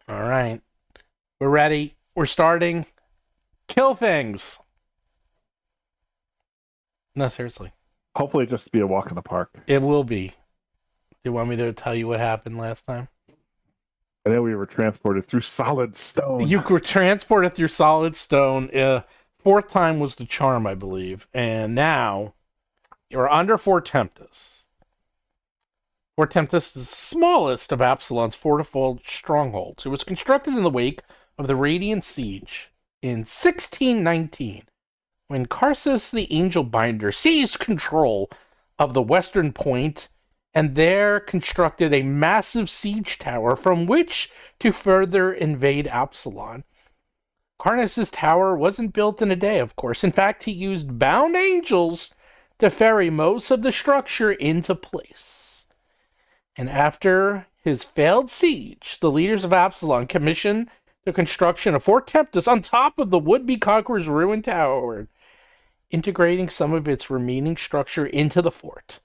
All right. We're ready. We're starting. Kill things. No, seriously. Hopefully just be a walk in the park. It will be. Do you want me to tell you what happened last time? And then we were transported through solid stone. You were transported through solid stone. Fourth time was the charm, I believe. And now you're under Fort Tempest. Fort Tempest is the smallest of Absalon's fortified strongholds. It was constructed in the wake of the Radiant Siege in 1619, when Carsus the Angel Binder seized control of the western point and there constructed a massive siege tower from which to further invade Absalon. Carnus's tower wasn't built in a day, of course. In fact, he used bound angels to ferry most of the structure into place. And after his failed siege, the leaders of Absalon commissioned the construction of Fort Tempest on top of the would-be conqueror's ruined tower, integrating some of its remaining structure into the fort.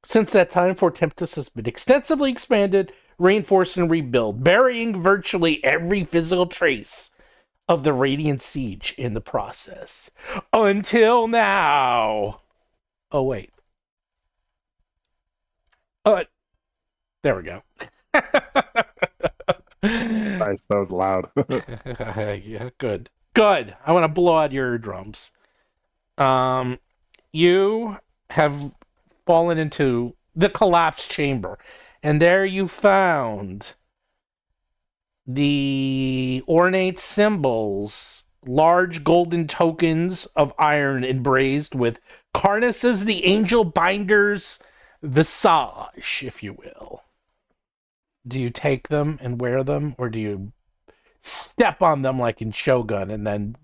Since that time, Fort Tempest has been extensively expanded, reinforced, and rebuilt, burying virtually every physical trace of the Radiant Siege in the process. Until now. Oh, wait. There we go. Nice, that was loud. Yeah, good. Good. I want to blow out your eardrums. You have fallen into the collapsed chamber, and there you found the ornate symbols, large golden tokens of iron embraced with Carnus's the Angel Binder's visage, if you will. Do you take them and wear them, or do you step on them like in Shogun and then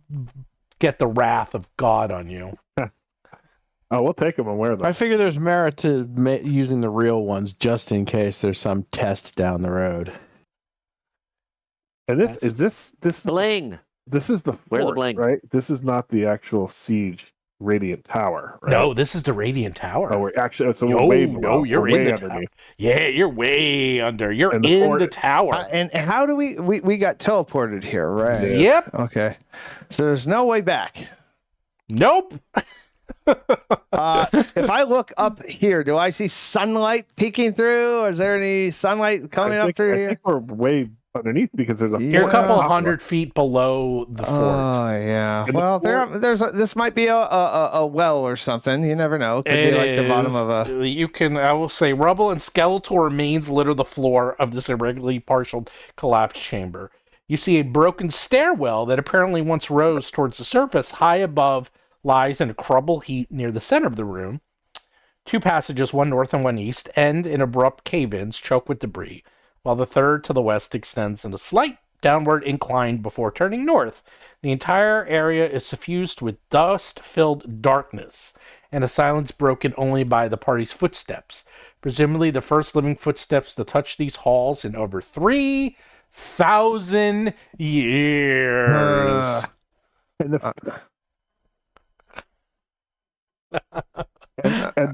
get the wrath of God on you? Oh, we'll take them and wear them. I figure there's merit to using the real ones just in case there's some test down the road. And this Bling. This is the fort, Wear the bling. right? This is not the actual siege Radiant Tower, right? No, this is the Radiant Tower. Oh, we're actually we're way below. No, you're We're in way the underneath. tower. Yeah, you're way under. You're And in the fort- the tower. And how do we got teleported here, right? Yeah. Yep. Okay. So there's no way back. Nope. If I look up here, do I see sunlight peeking through? Or is there any sunlight coming up through I here? think we're way underneath because there's a You're a Yeah. couple hundred feet below the fort. Oh yeah. And the Well, fort- this might be a well or something. You never know. Could be like the bottom of a. I will say, rubble and skeletal remains litter the floor of this irregularly partial collapsed chamber. You see a broken stairwell that apparently once rose towards the surface. High above lies in a crumbled heap near the center of the room. Two passages, one north and one east, end in abrupt cave-ins choked with debris, while the third to the west extends in a slight downward incline before turning north. The entire area is suffused with dust-filled darkness, and a silence broken only by the party's footsteps. Presumably the first living footsteps to touch these halls in over 3,000 years. and the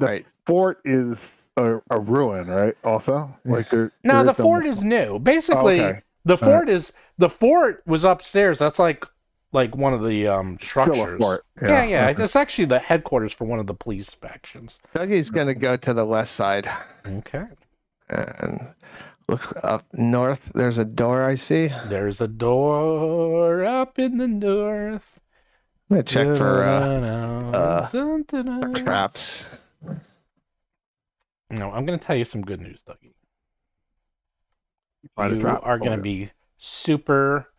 Right. fort is a ruin, right? Also, like No, there the is no- fort is new. Basically, Okay. the fort was upstairs. That's like one of the structures. Still a fort. Yeah. Okay. It's actually the headquarters for one of the police factions. Dougie's gonna go to the west side Okay. and look up north. There's a door I see. I'm There's a door up in the north. gonna check for Dun-dun-dun. traps. No, I'm going to tell you some good news, Dougie. Find a You trap. are going to be super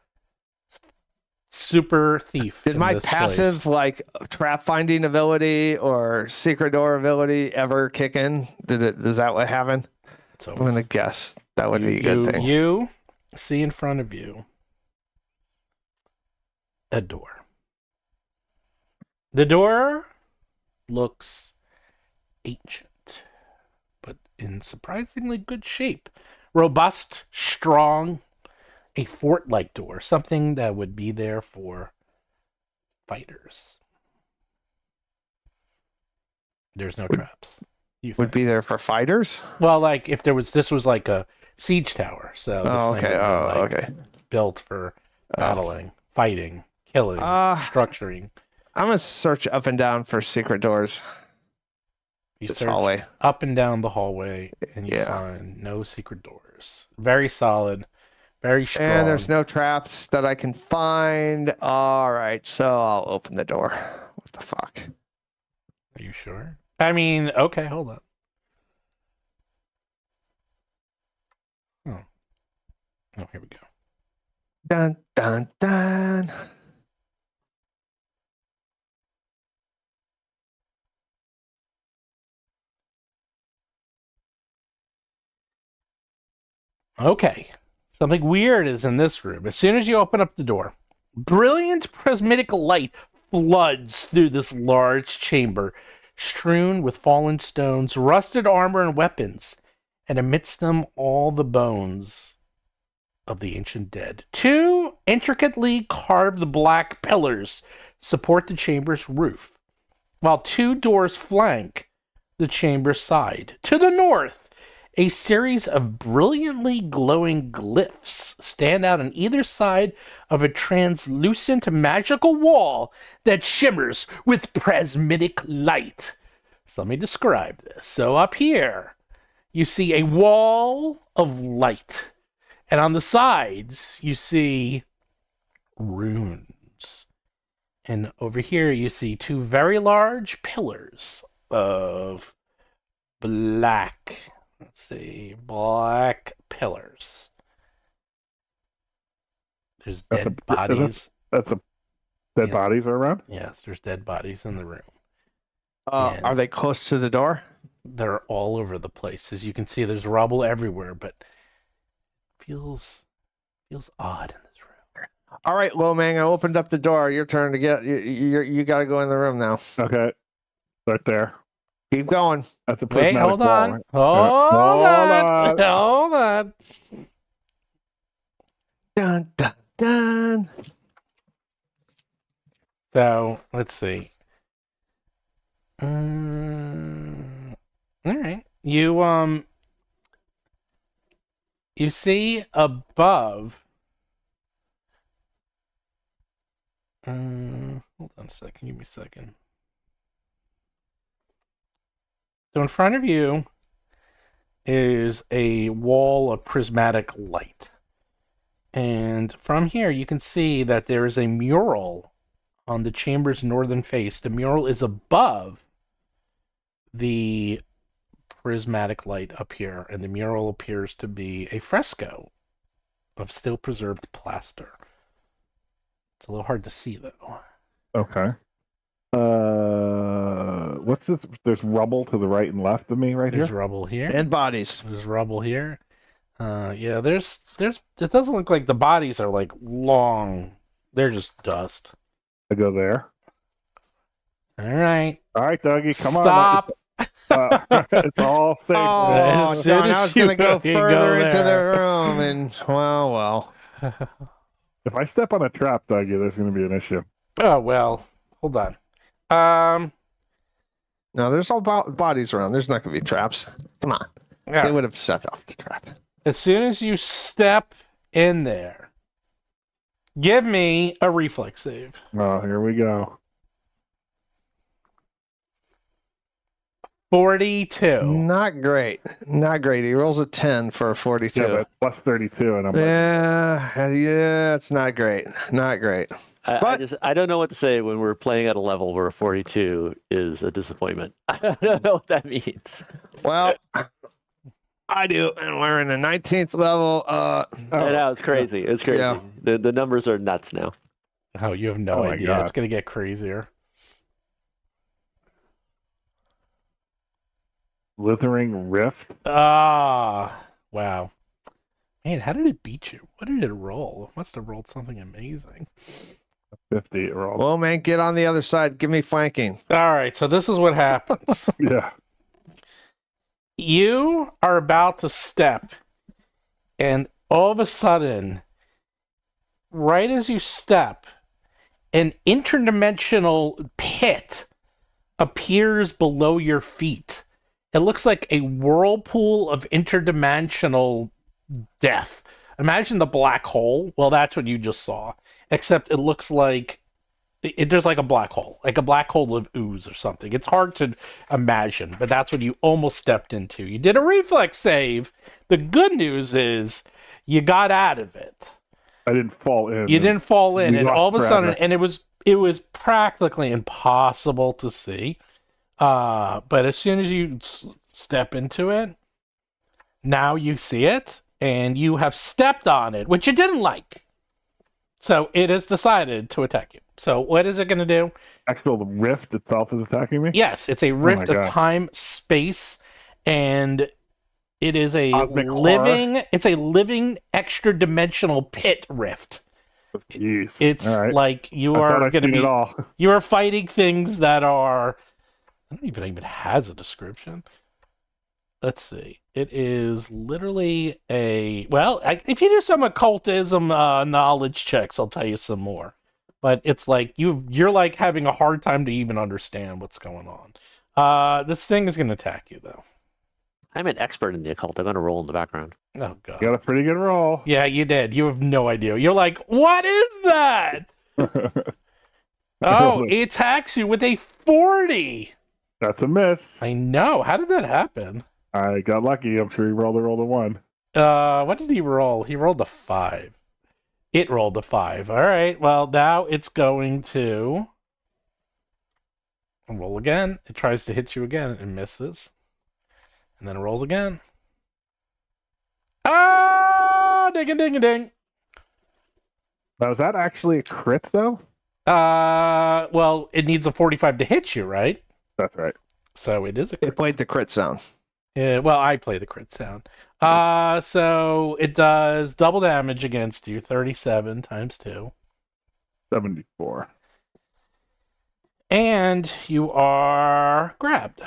thief. Did in my this passive place. like trap finding ability or secret door ability ever kick in? Is that what happened? So I'm gonna guess that would be a good thing. You see in front of you a door. The door looks ancient, but in surprisingly good shape. Robust, strong, a fort-like door, something that would be there for fighters. There's no traps. You Would think. be there for fighters. Well, like if this was like a siege tower. So Oh, this thing okay. would be, Oh, like, okay. built for battling, fighting, killing, structuring. I'm gonna search up and down for secret doors. You This search hallway. up and down the hallway, and you Yeah. find no secret doors. Very solid, very strong. And there's no traps that I can find. All right, so I'll open the door. What the fuck? Are you sure? I mean, okay, hold on. Oh, here we go. Dun dun dun. Okay. Something weird is in this room. As soon as you open up the door, brilliant prismatic light floods through this large chamber, strewn with fallen stones, rusted armor, and weapons, and amidst them all the bones of the ancient dead. Two intricately carved black pillars support the chamber's roof, while two doors flank the chamber's side. To the north, a series of brilliantly glowing glyphs stand out on either side of a translucent magical wall that shimmers with prismatic light. So let me describe this. So up here, you see a wall of light. And on the sides, you see runes. And over here, you see two very large pillars of black. Let's see, black pillars. There's dead bodies. That's a dead Yeah. bodies are around. Yes, there's dead bodies in the room. Are they close to the door? They're all over the place. As you can see, there's rubble everywhere, but feels odd in this room. All right, Lomang, I opened up the door. Your turn to get. You got to go in the room now. Okay, right there. Keep going. That's a Wait, prismatic hold wall, on. right? Hold on. Hold on. Dun dun dun. So let's see. All right. You see above. Hold on a second. Give me a second. So in front of you is a wall of prismatic light. And from here, you can see that there is a mural on the chamber's northern face. The mural is above the prismatic light up here, and the mural appears to be a fresco of still preserved plaster. It's a little hard to see, though. Okay. What's this? There's rubble to the right and left of me right There's here. rubble here. And bodies. There's rubble here. Yeah, there's it doesn't look like the bodies are like long. They're just dust. I go there. All right. All right, Dougie, come Stop. on. It's all safe. Oh, As soon John, as I was you going to go you go further into the there. room, and well. If I step on a trap, Dougie, there's going to be an issue. Oh well. Hold on. No, there's all bodies around. There's not going to be traps. Come on. Yeah. They would have set off the trap. As soon as you step in there, give me a reflex save. Oh, here we go. 42. Not great. Not great. He rolls a 10 for a 42. Yeah, but plus 32, and I'm like, Yeah, it's not great. Not great. I don't know what to say when we're playing at a level where a 42 is a disappointment. I don't know what that means. Well, I do, and we're in the 19th level. I know, it's crazy. It's crazy. Yeah. The numbers are nuts now. Oh, you have no Oh my idea. God. It's going to get crazier. Slithering Rift. Ah, wow. Man, how did it beat you? What did it roll? It must have rolled something amazing. 50 roll. Well, man, get on the other side. Give me flanking. All right, so this is what happens. Yeah. You are about to step, and all of a sudden, right as you step, an interdimensional pit appears below your feet. It looks like a whirlpool of interdimensional death. Imagine the black hole. Well, that's what you just saw. Except it looks like there's like a black hole of ooze or something. It's hard to imagine, but that's what you almost stepped into. You did a reflex save. The good news is you got out of it. I didn't fall in. You didn't fall in, We and lost all of a sudden, forever. and it was practically impossible to see. But as soon as you step into it, now you see it, and you have stepped on it, which you didn't like. So it has decided to attack you. So what is it going to do? Actual rift itself is attacking me? Yes, it's a rift of God. time, space, and it is a Cosmic living. It's a living extra dimensional pit rift. Jeez. It's All right. like you I thought are I'd going to seen be. it all. You are fighting things that are. I don't even has a description. Let's see. It is literally a if you do some occultism knowledge checks, I'll tell you some more. But it's like you're like having a hard time to even understand what's going on. This thing is going to attack you though. I'm an expert in the occult. I'm going to roll in the background. Oh god. Got a pretty good roll. Yeah, you did. You have no idea. You're like, what is that? Oh, it attacks you with a 40. That's a miss. I know. How did that happen? I got lucky. I'm sure he rolled a 1. What did he roll? He rolled a 5. It rolled a 5. All right. Well, now it's going to roll again. It tries to hit you again and misses. And then it rolls again. Ah! Ding a ding a ding. Now, is that actually a crit, though? Well, it needs a 45 to hit you, right? That's right. So it is a crit. It played the crit sound. Yeah, well, I play the crit sound. So it does double damage against you, 37 times 2. 74. And you are grabbed.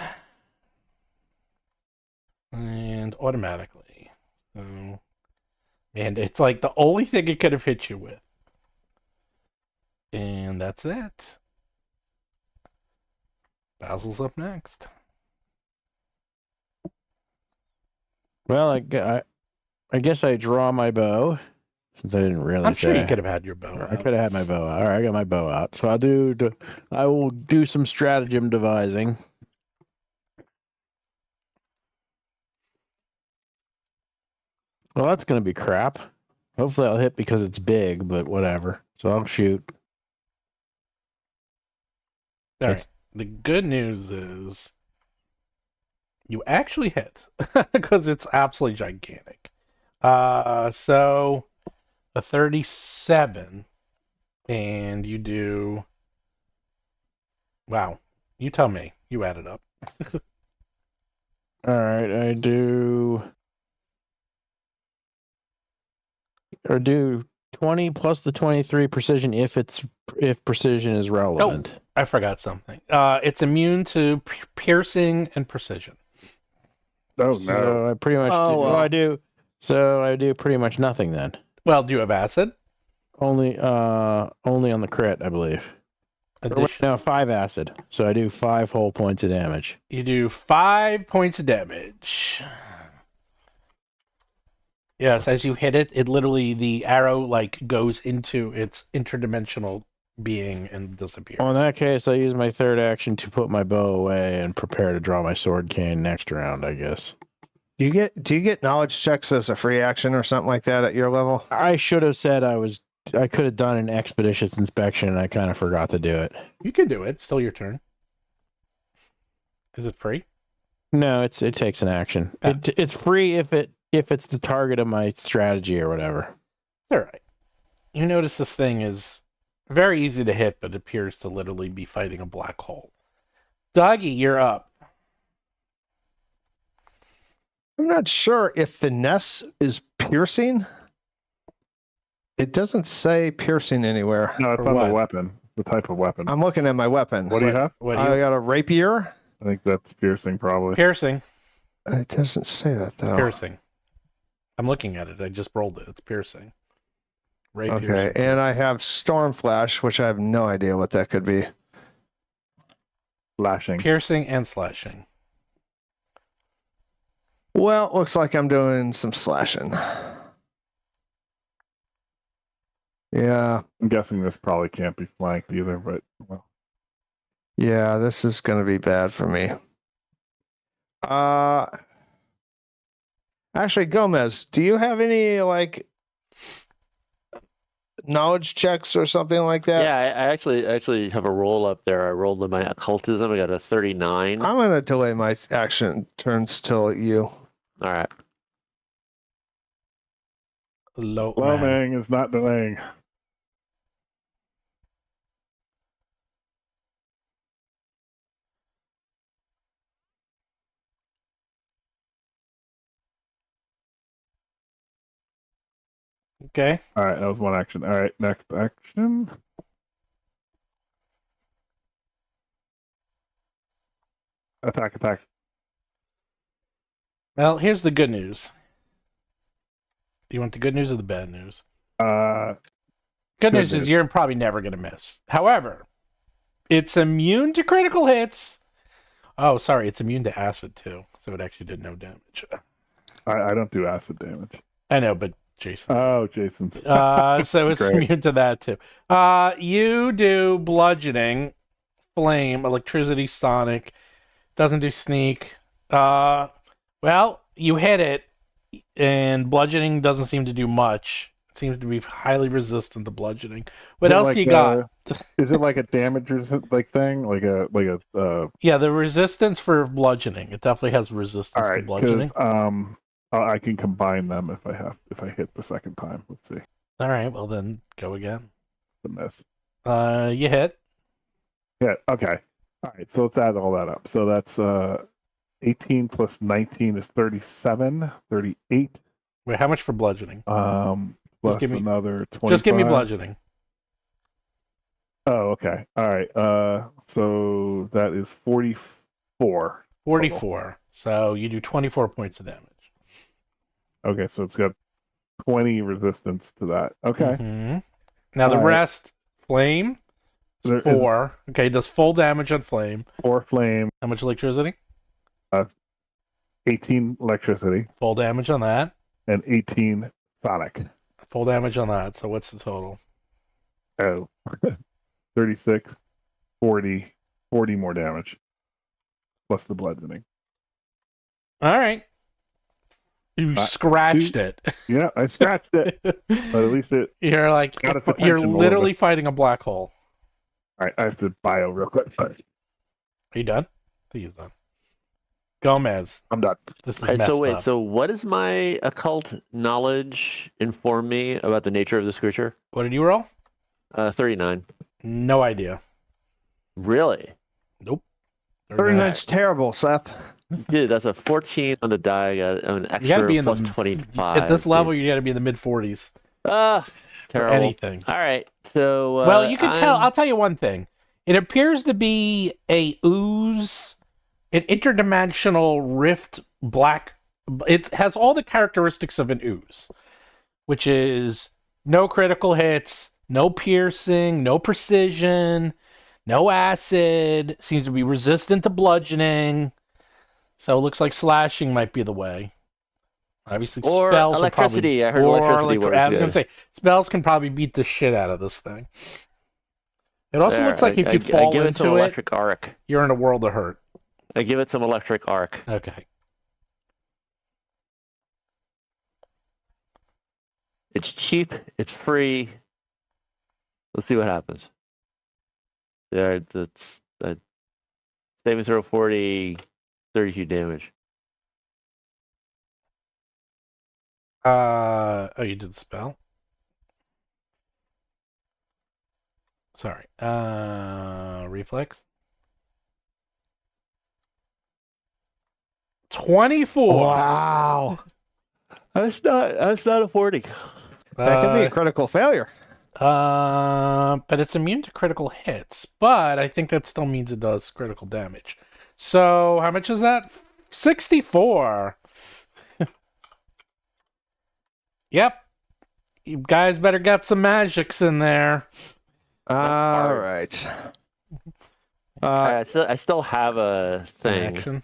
And automatically. So, and it's like the only thing it could have hit you with. And that's it. Basil's up next. Well, I guess I draw my bow since I didn't really. I'm sure say. you could have had your bow I out. could have had my bow out. All right, I got my bow out. So I will do some stratagem devising. Well, that's going to be crap. Hopefully I'll hit because it's big, but whatever. So I'll shoot. All right. The good news is you actually hit because it's absolutely gigantic. So a 37, and you do. Wow, you tell me. You add it up. All right, I do 20 plus the 23 precision if precision is relevant. I forgot something. It's immune to piercing and precision. Oh, no. So I pretty much I do pretty much nothing then. Well, do you have acid? Only on the crit, I believe. No, 5 acid. So I do 5 whole points of damage. You do 5 points of damage. Yes, as you hit it, it literally, the arrow like goes into its interdimensional being and disappears. Well, in that case, I use my third action to put my bow away and prepare to draw my sword cane next round, I guess. Do you get knowledge checks as a free action or something like that at your level? I should have said I could have done an expeditious inspection and I kind of forgot to do it. You can do it. It's still your turn. Is it free? No, it takes an action. Ah. It's free if it's the target of my strategy or whatever. All right. You notice this thing is very easy to hit, but appears to literally be fighting a black hole. Doggy, you're up. I'm not sure if finesse is piercing. It doesn't say piercing anywhere. No, it's For on what? the weapon. The type of weapon. I'm looking at my weapon. What do you have? What do I you got a rapier. I think that's piercing, probably. Piercing. It doesn't say that though. Piercing. I'm looking at it. I just rolled it. It's piercing. Ray Okay, piercing. and I have storm flash, which I have no idea what that could be. Flashing. Piercing and slashing. Well, looks like I'm doing some slashing. Yeah. I'm guessing this probably can't be flanked either, but well. Yeah, this is going to be bad for me. Actually, Gomez, do you have any like knowledge checks or something like that? Yeah, I actually have a roll up there. I rolled in my occultism. I got a 39. I'm going to delay my action turns till you. All right. Low man. Lomang is not delaying. Okay. All right, that was one action. All right, next action. Attack. Well, here's the good news. Do you want the good news or the bad news? Good news is you're probably never going to miss. However, it's immune to critical hits. Oh, sorry, it's immune to acid too, so it actually did no damage. I don't do acid damage. I know, but Jason. Oh, Jason's. So it's Great. immune to that too. You do bludgeoning, flame, electricity, sonic. Doesn't do sneak. Well, you hit it, and bludgeoning doesn't seem to do much. It seems to be highly resistant to bludgeoning. What else you got? Is it like a damage like thing? Like a Yeah, the resistance for bludgeoning. It definitely has resistance all to right, bludgeoning. I can combine them if I hit the second time. Let's see. All right, well then go again. The miss. You hit. Yeah, okay. All right, so let's add all that up. So that's 18 plus 19 is 37, 38. Wait, how much for bludgeoning? Plus give me- another 25. Just give me bludgeoning. Oh, okay. All right. So that is 44. 44. So you do 24 points of damage. Okay, so it's got 20 resistance to that. Okay. Mhm. Now the All right. rest, flame, is There is- 4. Okay, does full damage on flame. 4 flame, How much electricity? 18 electricity, Full damage on that. and 18 sonic. Full damage on that. So what's the total? Oh, 36, 40 more damage. Plus the bludgeoning. All right. You scratched it. Yeah, I scratched it. But at least it. You're like, Got its you're attention a little literally bit. fighting a black hole. All right, I have to bio real quick. All right, Are you done? I think he's done. Gomez. I'm done. This is All right, messed so wait, up. so what does my occult knowledge inform me about the nature of this creature? What did you roll? 39. No idea. Really? Nope. 39's terrible, Seth. Dude, that's a 14 on the die. I got an You gotta extra be in plus the 25. At this dude. level, you got to be in the mid 40s Ah, for terrible. anything. All right, so Well, you can tell. I'm- I'll tell you one thing. It appears to be a ooze, an interdimensional rift black. It has all the characteristics of an ooze, which is no critical hits, no piercing, no precision, no acid. Seems to be resistant to bludgeoning. So it looks like slashing might be the way. Obviously, Or spells will electricity. Probably, I heard electricity works I was good. gonna say spells can probably beat the shit out of this thing. It also There, looks like if you I fall give it some into it, electric arc. you're in a world of hurt. I give it some electric arc. Okay. It's cheap. It's free. Let's see what happens. Yeah, that's saving throw 40, 32 damage. Oh, you did the spell? Sorry. Reflex. 24. Wow. That's not a 40. That could be a critical failure. But it's immune to critical hits. But I think that still means it does critical damage. So how much is that? 64. Yep. You guys better get some magics in there. All hard. right. I still have a thing. Action.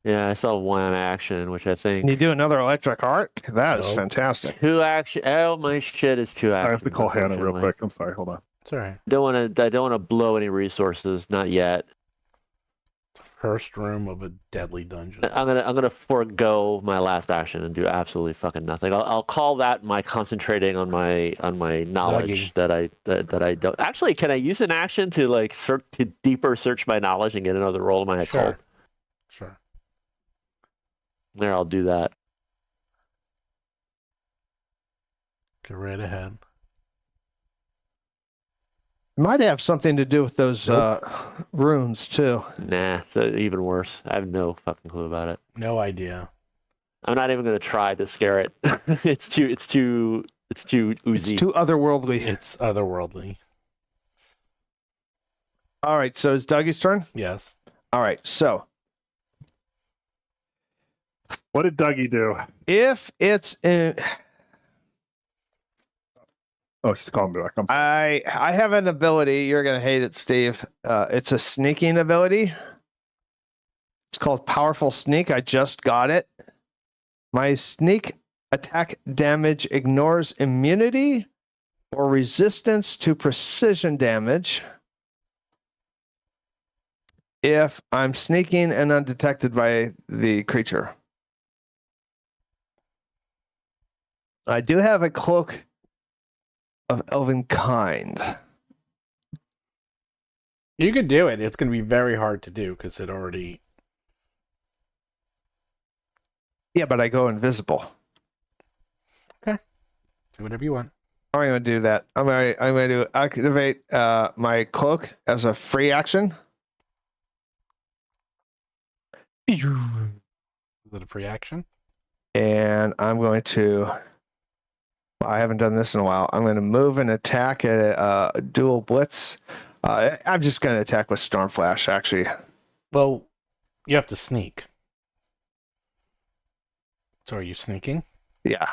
Yeah, I saw one action, which I think Can you do another electric arc? That is Nope. fantastic. 2 action. Oh, my shit is 2 actions. I have to call Hannah real unfortunately. quick. I'm sorry. Hold on. It's all right. I don't want to blow any resources. Not yet. First room of a deadly dungeon. I'm gonna forego my last action and do absolutely fucking nothing. I'll call that my concentrating on my knowledge that I don't actually. Can I use an action to like to deeper search my knowledge and get another roll in my occult? Sure. There, I'll do that. Go right ahead. Might have something to do with those runes too. Nah, it's even worse. I have no fucking clue about it. No idea. I'm not even gonna try to scare it. It's too oozy. It's too otherworldly. It's otherworldly. All right, so it's Dougie's turn. Yes. All right, so What did Dougie do? if it's in, Oh, she's calling me back. I'm sorry. I have an ability. You're gonna hate it, Steve. It's a sneaking ability. It's called Powerful Sneak. I just got it. My sneak attack damage ignores immunity or resistance to precision damage if I'm sneaking and undetected by the creature. I do have a cloak of elven kind. You could do it. It's going to be very hard to do because it already. Yeah, but I go invisible. Do whatever you want. I'm going to do that. I'm going to activate my cloak as a free action. Is it a free action? And I'm going to. Well, I haven't done this in a while. I'm going to move and attack at a dual blitz. I'm just going to attack with Storm Flash, actually. Well, you have to sneak. So are you sneaking? Yeah.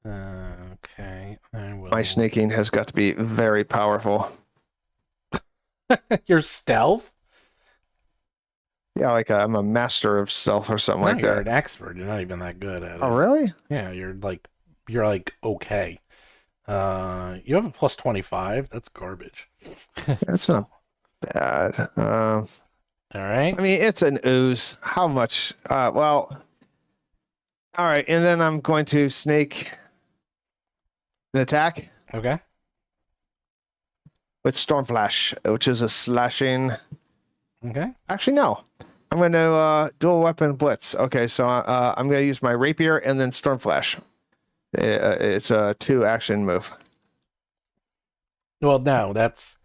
Okay. I will. My sneaking has got to be very powerful. Your stealth? Yeah, like I'm a master of stealth or something No, like you're that. an expert. You're not even that good at it. Oh, really? Yeah, you're like okay. You have a plus 25. That's garbage. That's not bad. All right. I mean, it's an ooze. How much? Well, all right. And then I'm going to snake an attack Okay. with Storm Flash, which is a slashing. Okay. Actually, no. I'm going to dual weapon blitz. Okay, so I'm going to use my rapier and then Storm Flash. It's a 2 action move. Well, no, that's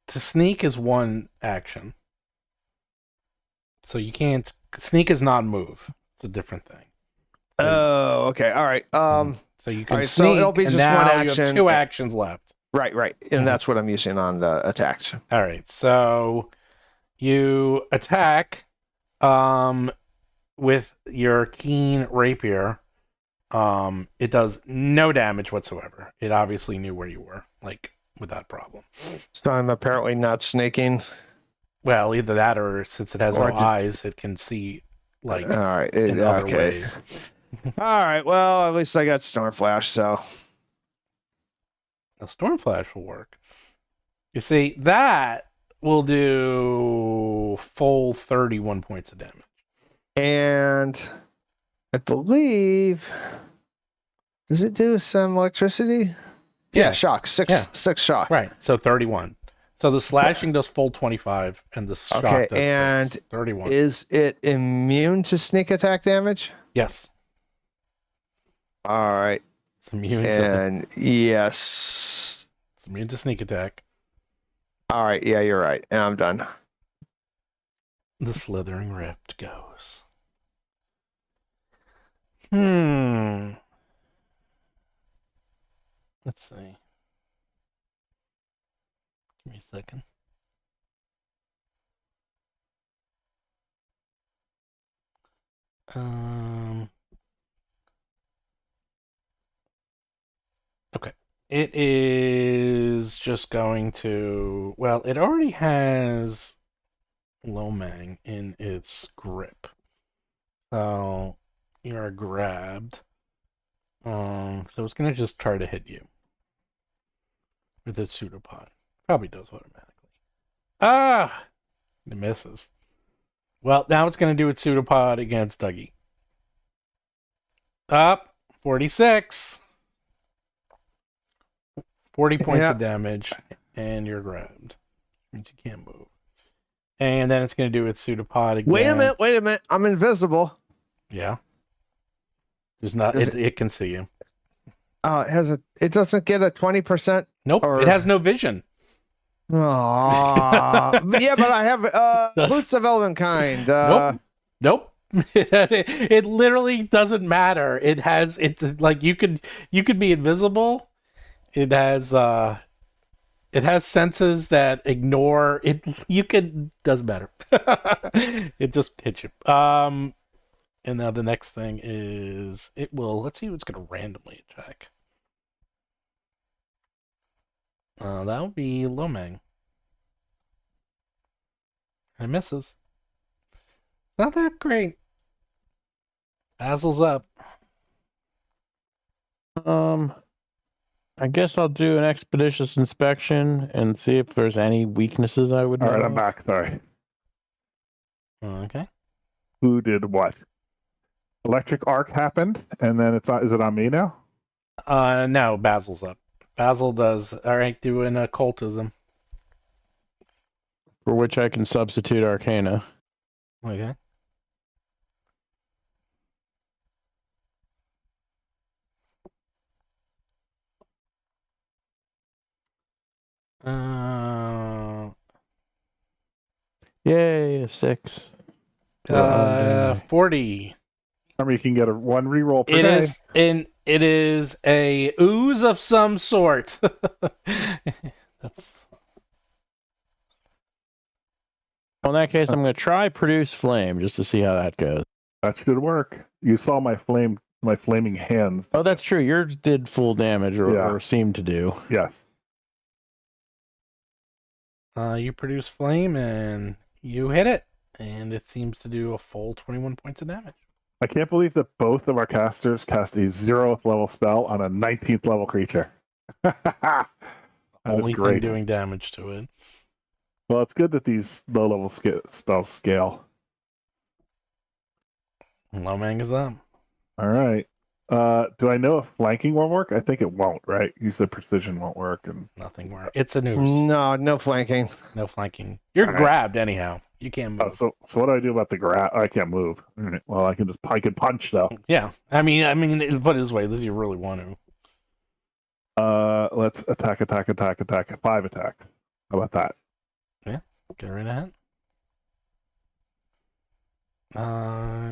to sneak is 1 action. So you can't sneak is not move. It's a different thing. Oh, okay. All right. So you can all right, so sneak. it'll be and just now one you have action. 2 actions left. Right. And that's what I'm using on the attacks. All right. So you attack with your keen rapier. It does no damage whatsoever. It obviously knew where you were, like without problem. So I'm apparently not snaking. Well, either that or since it has Or no did- eyes, it can see like All right. in other Okay. ways. All right. Well, at least I got Storm Flash. So A storm flash will work. You see, that will do full 31 points of damage. and I believe does it do some electricity? Yeah, shock. Six shock. Right. So 31. So the slashing does full 25 and the shock Okay, does and 31. Is it immune to sneak attack damage? Yes. All right. It's immune And yes. it's immune to sneak attack. All right. Yeah, you're right. And I'm done. The slithering rift goes. Let's see. Give me a second. Okay. It is just going to. Well, it already has Lomang in its grip. So you're grabbed. So it's going to just try to hit you with its pseudopod. Probably does automatically. Ah! It misses. Well, now it's going to do its pseudopod against Dougie. Up. 46. 40 points of damage, and you're grabbed. Means you can't move. And then it's going to do its pseudopod again. Wait a minute. I'm invisible. Yeah. There's not. It can see you. Oh, it doesn't get a 20%. Nope. It has no vision. Aww. Yeah, but I have boots of elvenkind. Nope. It literally doesn't matter. It's like you could be invisible. It has senses that ignore it. Doesn't matter. It just hits you. And now the next thing is let's see what's gonna randomly attack. That would be Lomang. It misses. Not that great. Basil's up. I guess I'll do an expeditious inspection and see if there's any weaknesses I would know. All right, I'm back. Sorry. Okay. Who did what? Electric arc happened, and then is it on me now? No, Basil's up. Basil does. All right, do an occultism. For which I can substitute Arcana. Okay. Yay, a 6. 40. Remember, you can get one reroll per day. It is a ooze of some sort. That's. Well, in that case, I'm going to try produce flame just to see how that goes. That should work. You saw my flaming hands. Oh, that's true. Yours did full damage, or seemed to do. Yes. You produce flame and you hit it, and it seems to do a full 21 points of damage. I can't believe that both of our casters cast a 0th level spell on a 19th level creature. That Only is great. thing doing damage to it. Well, it's good that these low level spells scale. Lomang is up. All right. Do I know if flanking won't work? I think it won't, right? You said precision won't work. And Nothing works. It's a noose. No flanking. No flanking. You're grabbed anyhow. You can't move. So what do I do about the grab? I can't move. All right. Well, I can punch though. Yeah. I mean, put it this way, this you really want to. Let's attack. 5 attacks. How about that? Yeah. Get right ahead.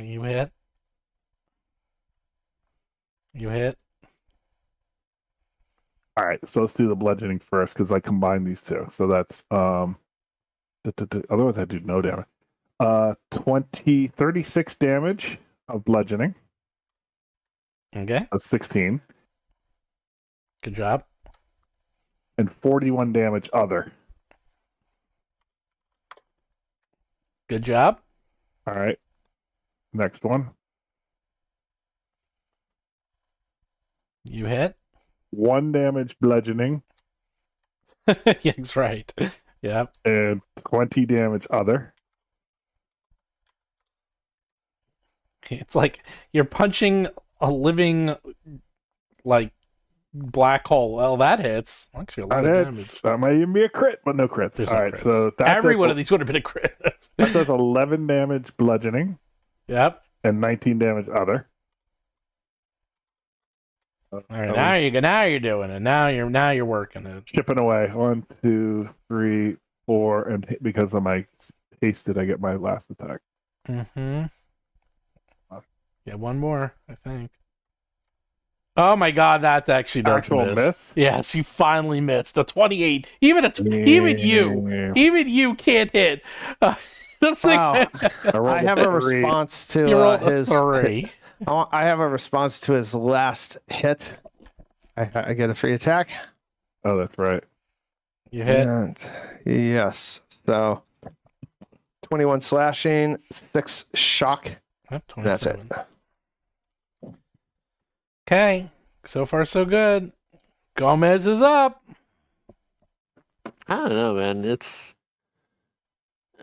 You hit. You hit. All right, so let's do the bludgeoning first because I combined these two. So that's otherwise I do no damage. 36 damage of bludgeoning. Okay. Of 16. Good job. And 41 damage other. Good job. All right. Next one. You hit. 1 damage bludgeoning. Yeah, that's right. Yep. And 20 damage other. It's like you're punching a living, like, black hole. Well, that hits. Actually, a lot of damage. That might even be a crit, but no crits. There's all no right, crits. so every one of these would have been a crit. That does 11 damage bludgeoning. Yep. And 19 damage other. All right, now you're doing it. Now you're working it. Chipping away. 1, 2, 3, 4, and because of my hasted, I get my last attack. Mm-hmm. Yeah, one more, I think. Oh my God, that actually does Actual miss. Yes, you finally missed a 28. Even you can't hit. Wow. I have a response to his. 3. I have a response to his last hit. I get a free attack. Oh, that's right. You hit. And yes. So 21 slashing, 6 shock. Yep, That's it. 27. Okay. So far, so good. Gomez is up. I don't know, man. It's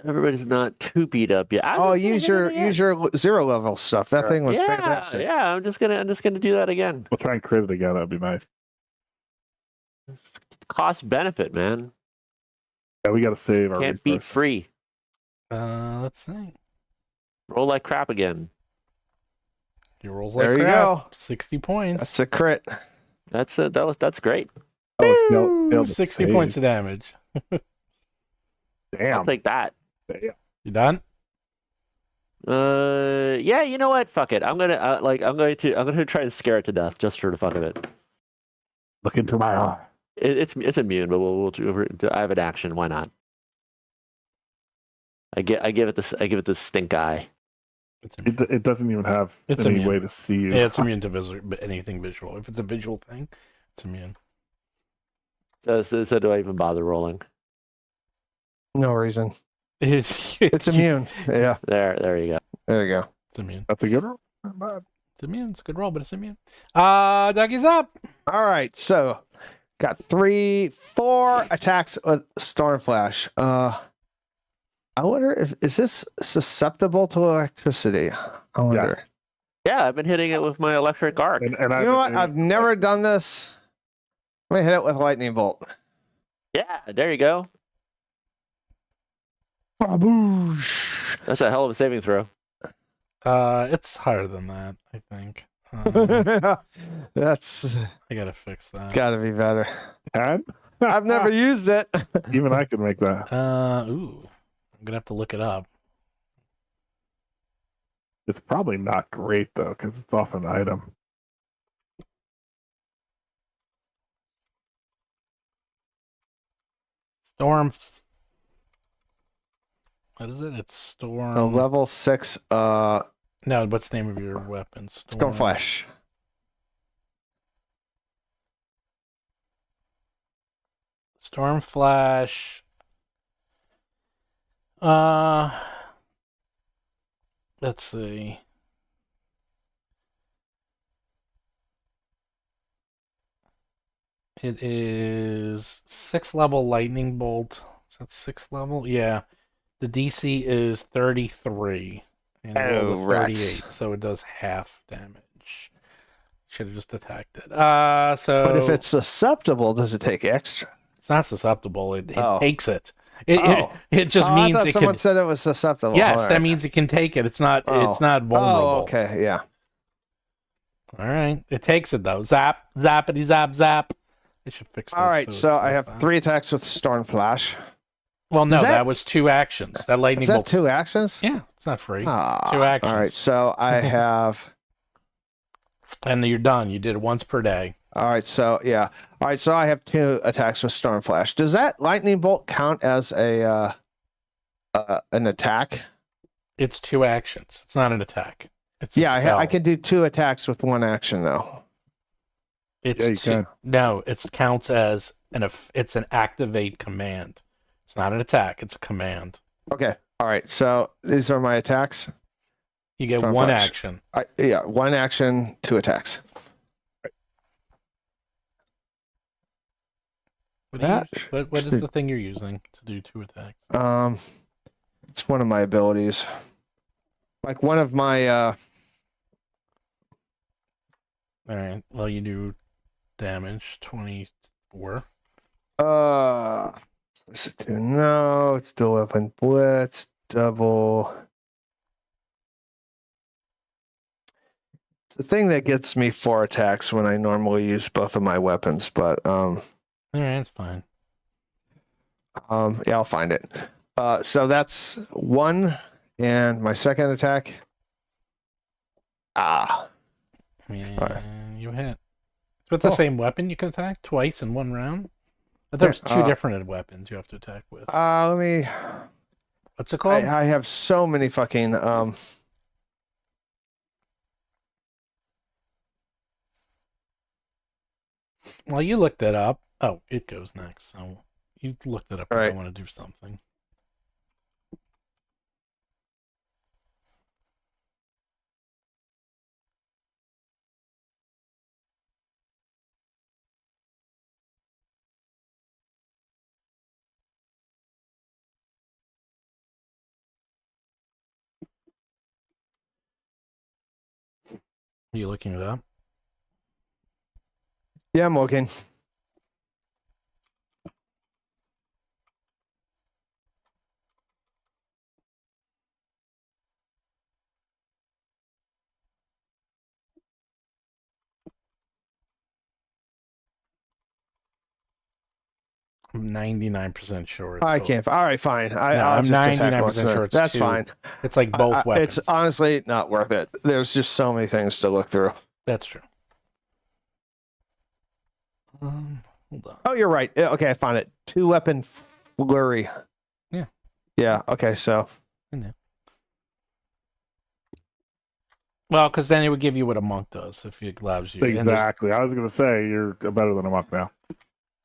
everybody's not too beat up yet. Oh, use your 0 level stuff. That thing was yeah, fantastic. yeah. I'm just gonna do that again. We'll try and crit it again. That'd be nice. Cost benefit, man. Yeah, we got to save our Can't beat resources. free. Let's see. Roll like crap again. Your rolls There like you crap. go. 60 points. That's a crit. That's great. Oh, failed to 60 save. points of damage. Damn. I'll take that. Damn. You done? Yeah. You know what? Fuck it. I'm gonna try and scare it to death just for the fun of it. Look into my eye. It's immune, but we'll I have an action. Why not? I give it the stink eye. It's immune. It doesn't even have It's any immune. way to see you. Yeah, it's immune to anything visual. If it's a visual thing, it's immune. So do I even bother rolling? No reason. It's It's immune. Yeah. There you go. There you go. It's immune. That's a good roll. Not bad. It's immune. It's a good roll, but it's immune. Dougie's up. All right. So got 4 attacks with Stormflash. I wonder if is this susceptible to electricity? I wonder. Yes. Yeah, I've been hitting it with my electric arc. And You know what? I've never done this. Let me hit it with lightning bolt. Yeah, there you go. Baboosh. That's a hell of a saving throw. It's higher than that, I think. That's I gotta fix that. got to be better. 10? I've never used it. Even I could make that. I'm gonna have to look it up. It's probably not great though, because it's off an item. Storm. What is it? It's Storm. So level 6 No, what's the name of your weapon? Stormflash. Stormflash. Let's see. It is 6th level lightning bolt. Is that 6th level? Yeah. The DC is 33. And I rolled a 38, rats. so it does half damage. Should have just attacked it. So But if it's susceptible, does it take extra? it's not susceptible, it Oh. takes it. Oh. It just I means thought it someone can. said it was susceptible. Yes, All that right. means it can take it. It's not. Oh. It's not vulnerable. Oh, okay, yeah. All right, it takes it though. Zap, zappity, zap, zap. I should fix that. All right, it so I says have that. 3 attacks with Stormflash. Well, no, Is that that- was 2 actions. That lightning Is that bolt. 2 actions? Yeah, it's not free. Ah, 2 actions. All right, so I have. And you're done. You did it once per day. All right, so yeah. All right, so I have 2 attacks with Stormflash. Does that lightning bolt count as a an attack? It's 2 actions. It's not an attack. It's Yeah, a spell. I can do 2 attacks with 1 action though. It's Yeah, you two- can. No, it counts as it's an activate command. It's not an attack. It's a command. Okay. All right, so these are my attacks. You get Stormflash. 1 action. Yeah, 1 action, 2 attacks. That What is the thing you're using to do 2 attacks? It's one of my abilities. Like one of my All right. Well, you do damage 24. this is 2. No, it's dual weapon blitz, double. It's the thing that gets me 4 attacks when I normally use both of my weapons, but All right, it's fine. yeah, I'll find it. So that's 1, and my second attack. And you hit. It's with the Oh. same weapon you can attack twice in 1 round. But there's Yeah, 2 different weapons you have to attack with. Let me. What's it called? I have so many fucking Well, you looked that up. Oh, it goes next. So you looked it up if Right. I want to do something. Are you looking it up? Yeah, I'm looking. I'm 99% sure it's I both. can't. All right, fine. No, I'll I'm just attack 99% once. sure it's That's two. fine. It's like both weapons. It's honestly not worth it. There's just so many things to look through. That's true. Hold on. Oh, you're right. Yeah, okay, I found it. 2-weapon flurry. Yeah. Yeah. Okay. So. Well, because then it would give you what a monk does if it allows you. And Exactly. I was going to say you're better than a monk now.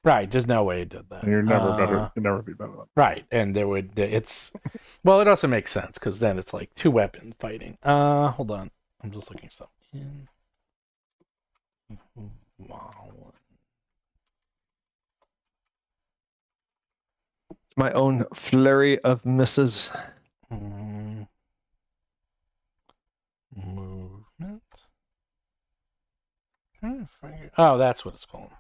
right. There's no way it did that. And you're never better. You'll never be better than. Right. And there would. It's. Well, it also makes sense because then it's like 2-weapon fighting. Hold on. I'm just looking something. Wow. My own flurry of misses. Movement. Trying to figure. Oh, that's what it's called.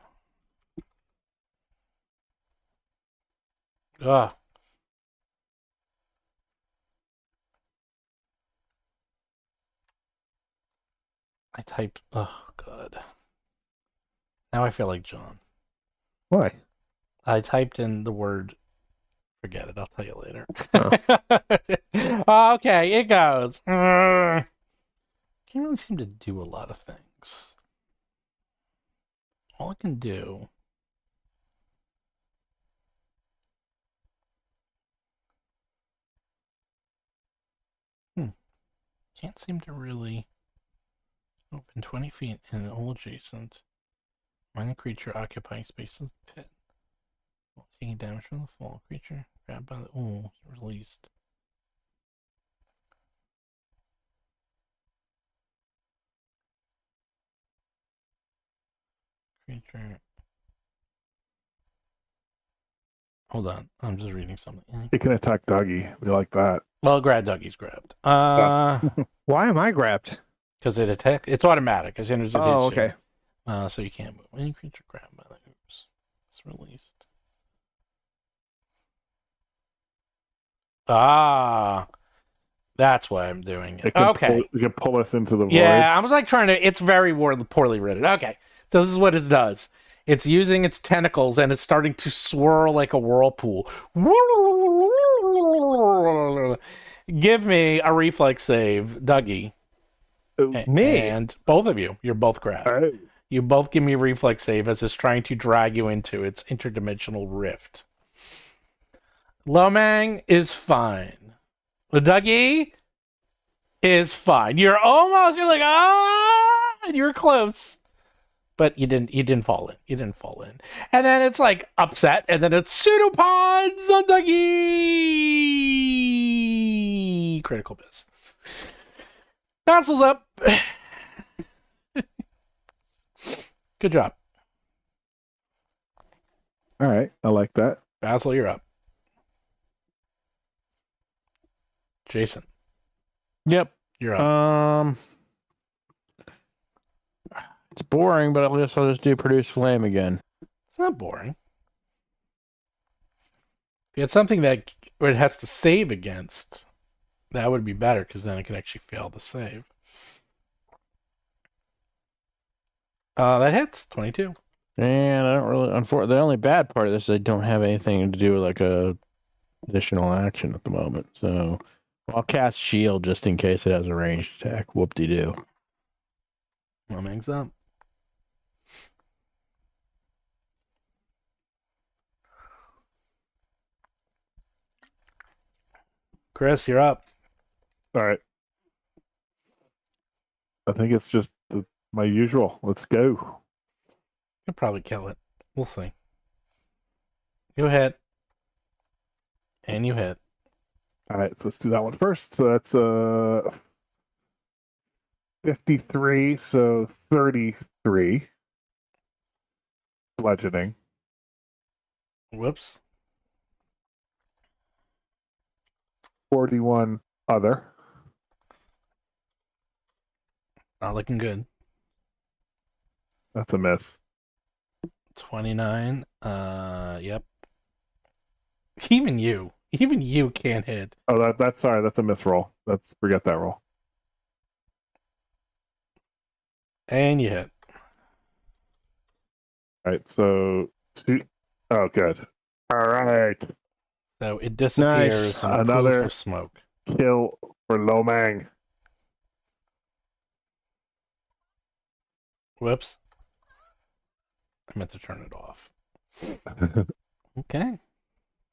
Ah. I typed. Oh God. Now I feel like John. Why? I typed in the word. Forget it. I'll tell you later. Oh. Okay, it goes. Can't really seem to do a lot of things. All I can do. Can't seem to really open 20 feet in all adjacent. Find a creature occupying space in the pit. While taking damage from the fall, creature grabbed by the released. Creature. Hold on, I'm just reading something. You can attack Dougie. We like that. Well, Dougie's grabbed. Why am I grabbed? Because it attack. It's automatic as soon as it hits Oh, you. okay. So you can't move. Any creature grabbed by the oops is released. That's why I'm doing it. Okay. You can pull us into the void. Yeah, I was like trying to. It's very poorly written. Okay, so this is what it does. It's using its tentacles and it's starting to swirl like a whirlpool. Give me a reflex save, Dougie. Me? And both of you. You're both grabbed. Hey. You both give me a reflex save as it's trying to drag you into its interdimensional rift. Lomang is fine. The Dougie is fine. You're like, and you're close. But you didn't fall in. You didn't fall in. And then it's like upset, and then it's pseudopods on Dougie. Critical miss. Vassal's up. Good job. All right. I like that. Vassal, you're up. Jason. Yep. You're up. It's boring, but I guess I'll just do produce flame again. It's not boring. If you had something that it has to save against, that would be better because then it can actually fail to save. That hits 22. And I don't really. Unfortunately, the only bad part of this is I don't have anything to do with like a additional action at the moment. So I'll cast shield just in case it has a ranged attack. Whoop-de-doo. Lomang's up. Chris, you're up. All right. I think it's just my usual. Let's go. You'll probably kill it. We'll see. You hit. And you hit. All right, so let's do that one first. So that's 53, so 33 bludgeoning. Whoops. 41 other. Not looking good. That's a miss. 29. Yep. Even you can't hit. Oh, that's sorry. That's a miss roll. Forget that roll. And you hit. All right, so 2. Oh, good. All right, So it disappears in a Another- poof of smoke. kill for Lomang. Whoops. I meant to turn it off. Okay.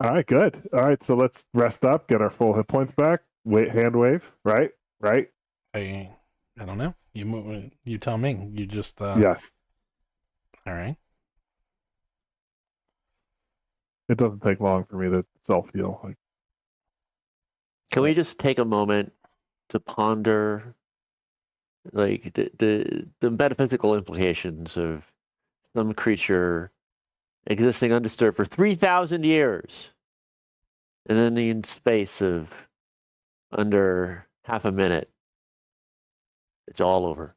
All right, good. All right, so let's rest up, get our full hit points back. Hand wave, right? I don't know. You move. You tell me. You just. Yes. All right. It doesn't take long for me to self heal. Like, Can we just take a moment to ponder, like the metaphysical implications of some creature existing undisturbed for 3,000 years, and then in space of under half a minute, it's all over.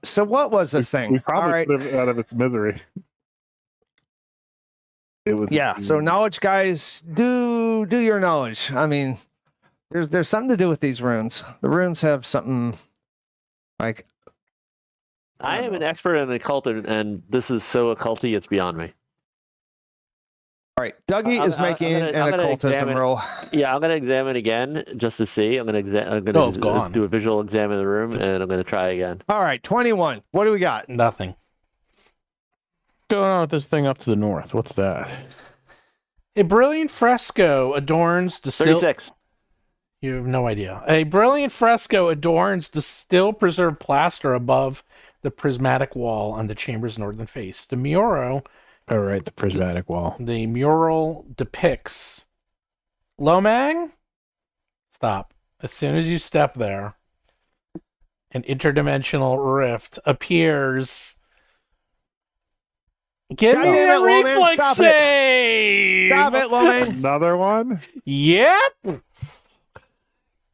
So what was this we thing? probably All right. put it out of its misery. It was Yeah. So knowledge, guys, do your knowledge. I mean, there's something to do with these runes. The runes have something like. I am an expert in occult, and this is so occulty, it's beyond me. All right, Dougie is making I'm an gonna occultism examine- roll. Yeah, I'm gonna examine again just to see. I'm gonna Oh, it's gone. do a visual exam of the room, and I'm gonna try again. All right, 21. What do we got? Nothing. What's going on with this thing up to the north? What's that? A brilliant fresco adorns the 36. You have no idea. A brilliant fresco adorns the still preserved plaster above the prismatic wall on the chamber's northern face. The mural The prismatic wall. The mural depicts Lomang. Stop. As soon as you step there, an interdimensional rift appears. Give God me damn a it, Loman, reflex stop it. save. Stop it, Lomain. Another one? Yep.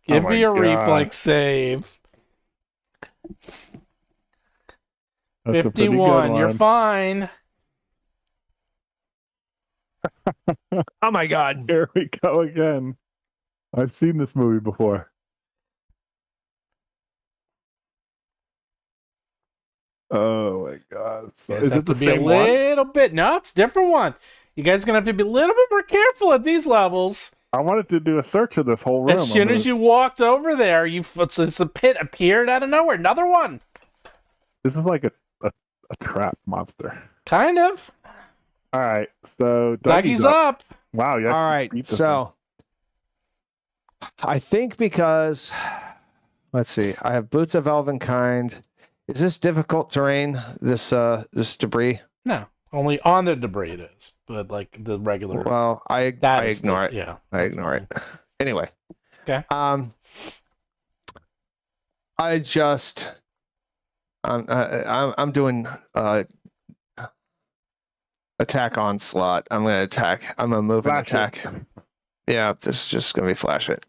Give my me a God. reflex save. That's a pretty good 51. You're one. fine. Oh my God. Here we go again. I've seen this movie before. Oh my God. So You guys is have it the to be a same one? little bit. No, it's a different one. You guys are gonna have to be a little bit more careful at these levels. I wanted to do a search of this whole room. As soon as you walked over there, it's a pit appeared out of nowhere. Another one. This is like a trap monster. Kind of. All right, so Dougie's up. Wow, yeah. All right, so I think because let's see, I have boots of elven kind. Is this difficult terrain? This debris? No, only on the debris it is, but like the regular. Well, I ignore it. Yeah, I ignore it. Anyway. Okay. I just I'm doing attack onslaught. I'm gonna attack. I'm gonna move and Flash attack. Yeah, this is just gonna be flash it.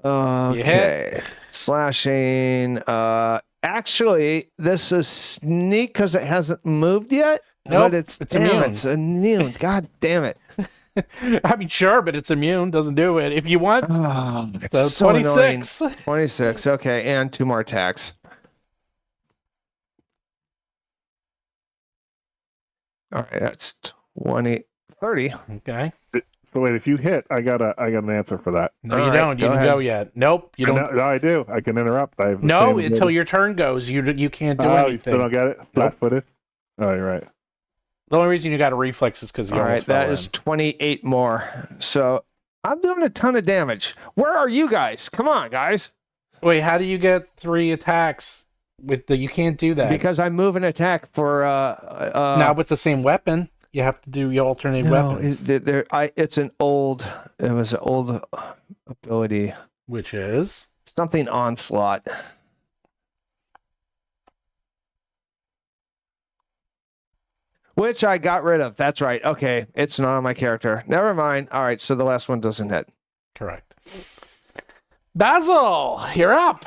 You Okay. hit. Slashing. Actually, this is sneak because it hasn't moved yet. Nope, but it's it's immune. It's immune. God damn it. I mean, sure, but it's immune. Doesn't do it. If you want, Oh, so it's so annoying. 26. 26. Okay, and 2 more attacks. All right, that's 20, 30. Okay. So wait, if you hit, I got an answer for that. No, All you right, don't. You go didn't ahead. go yet. Nope. You don't. No, I do. I can interrupt. I have the No, same until your turn goes, you can't do Oh, you anything. still don't get it? Flat-footed? Oh, you're right. The only reason you got a reflex is because you All right, almost fell that is 28 more. So I'm doing a ton of damage. Where are you guys? Come on, guys. in. Wait, how do you get 3 attacks You can't do that. Because I move an attack for now with the same weapon, you have to do your alternate weapons. It was an old ability. Which is? Something onslaught. Which I got rid of. That's right. Okay. It's not on my character. Never mind. All right. So the last one doesn't hit. Correct. Basil, you're up.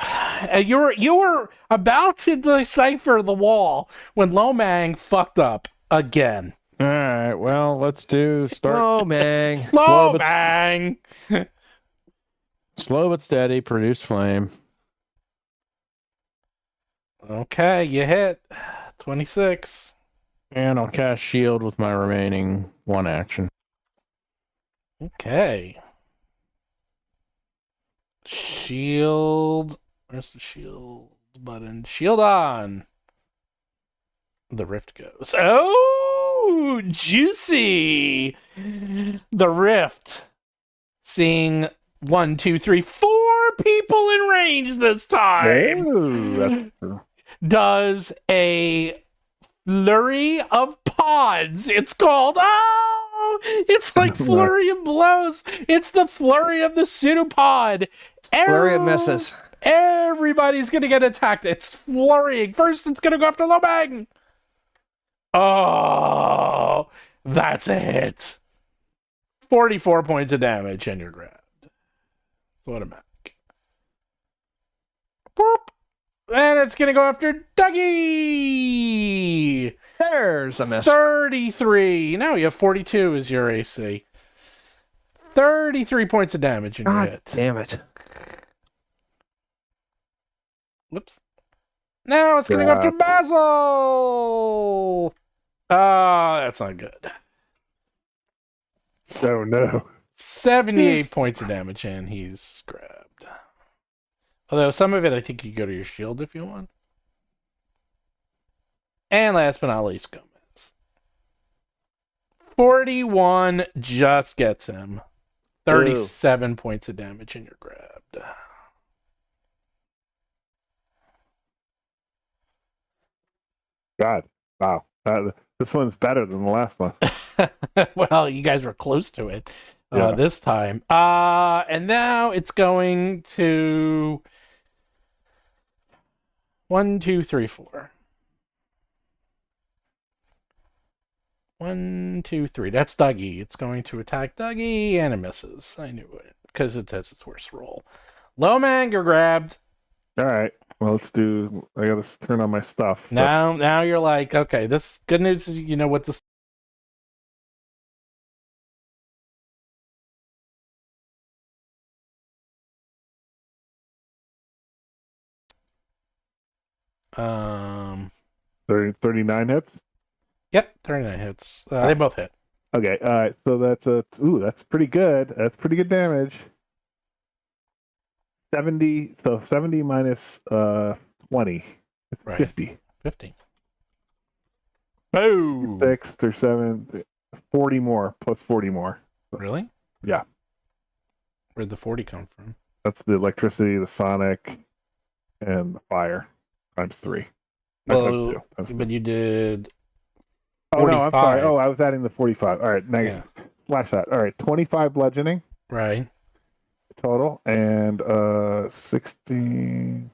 You were about to decipher the wall when Lomang fucked up again. All right. Well, let's start. Lomang. Lomang. Slow but steady. Produce flame. Okay, you hit 26. And I'll cast shield with my remaining one action. Okay. Shield. Where's the shield button? Shield on. The rift goes. Oh, juicy. The rift. Seeing 1, 2, 3, 4 people in range this time. Ooh, that's true. Does a flurry of pods. It's called. Oh, it's like flurry of blows. It's the flurry of the pseudopod. Flurry of misses. Everybody's gonna get attacked. It's flurrying. First, it's gonna go after Lomang. Oh, that's a hit. 44 points of damage, and you're grabbed. That's automatic. Boop. And it's going to go after Dougie. There's a miss. 33. No, you have 42 as your AC. 33 points of damage in your God hit. damn it. Whoops. Now it's going to go after Basil. Oh, that's not good. Oh, no. 78 points of damage, and he's grabbed. Although some of it, I think you go to your shield if you want. And last but not least, Gomez. 41 just gets him. 37 points of damage, and you're grabbed. God. Wow. This one's better than the last one. Well, you guys were close to it Yeah. this time. And now it's going to 1, 2, 3, 4. 1, 2, 3. That's Dougie. It's going to attack Dougie, and it misses. I knew it because it has its worst roll. Lomang, you're grabbed. All right. Well, let's do. I got to turn on my stuff. So. Now you're like, okay. This good news is you know what this. Um. 39 hits. Yep, 39 hits. They both hit. Okay. All right. So that's pretty good. That's pretty good damage. 70. So 70 minus 20. It's Right. 50. 50. Boom. 6 through 7. 40 more plus 40 more. Really? Yeah. Where'd the 40 come from? That's the electricity, the sonic, and the fire times 3. Well, times 2. Times but you did. Oh, no, I'm sorry. 45. Oh, I was adding the 45. All right, negative. Slash that. All right, 25 bludgeoning Right. total, and 16,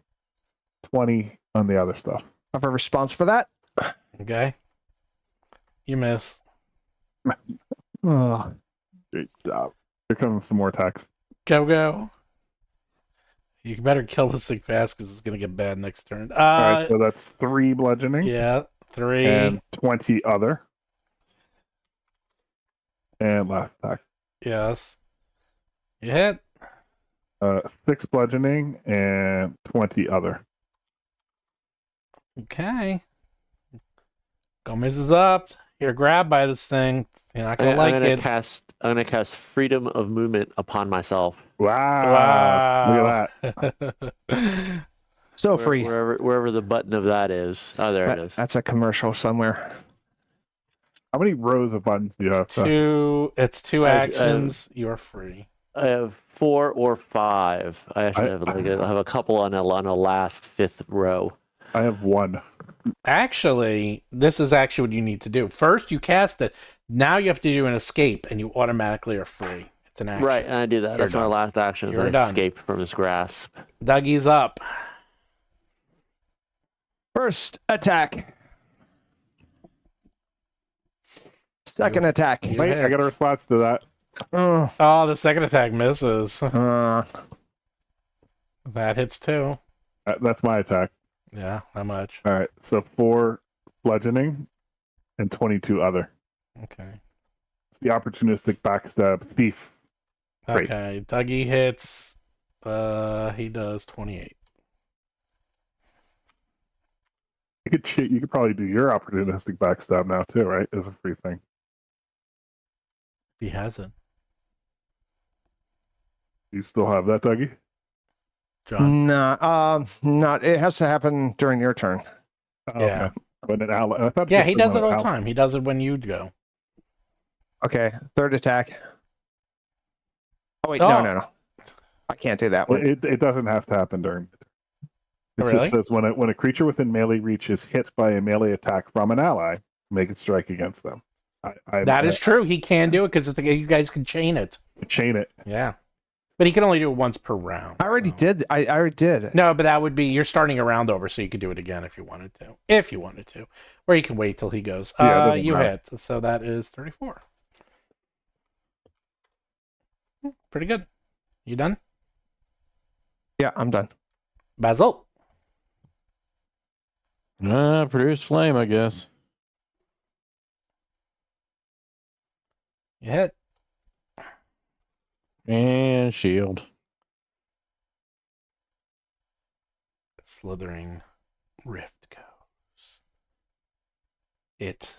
20 on the other stuff. I have a response for that. Okay. You miss. Oh. Great job. Here comes some more attacks. Go. You better kill this thing fast because it's going to get bad next turn. All right, so that's 3 bludgeoning. Yeah. 3. And 20 other. And last attack. Yes. You hit. 6 bludgeoning and 20 other. Okay. Gomez is up. You're grabbed by this thing. You're not going to like it. I'm gonna cast freedom of movement upon myself. Wow. Look at that. So free. Wherever the button of that is. Oh, there it is. That's a commercial somewhere. How many rows of buttons do you have? It's 2 actions. You're free. I have 4 or 5. I actually have I have a couple on a last 5th row. I have 1. Actually, this is actually what you need to do. First, you cast it. Now you have to do an escape, and you automatically are free. It's an action. Right, and I do that. That's my last action. Is I escape from his grasp. Dougie's up. First attack. Second attack. Wait, I got a response to that. Oh, the second attack misses. That hits too. That's my attack. Yeah, how much? All right, so 4 bludgeoning and 22 other. Okay. It's the opportunistic backstab thief. Great. Okay, Dougie hits. He does 28. You could probably do your opportunistic backstab now too, right? As a free thing. He hasn't. You still have that, Dougie? John. Not. It has to happen during your turn. Oh, Yeah. Okay. When an ally, I thought Yeah, just he when does it an all the ally- time. He does it when you go. Okay, third attack. Oh wait, Oh. no. I can't do that Well, one. it doesn't have to happen during. It Oh, really? just says when a creature within melee reach is hit by a melee attack from an ally, make it strike against them. That is true. He can do it because you guys can chain it. Chain it. Yeah. But he can only do it once per round. I already so. did. I already did. No, but that would be you're starting a round over, so you could do it again if you wanted to. If you wanted to. Or you can wait till he goes. Yeah, it doesn't You matter. hit. So that is 34. Pretty good. You done? Yeah, I'm done. Basil. Produce flame, I guess. You hit. And shield. Slithering rift goes. It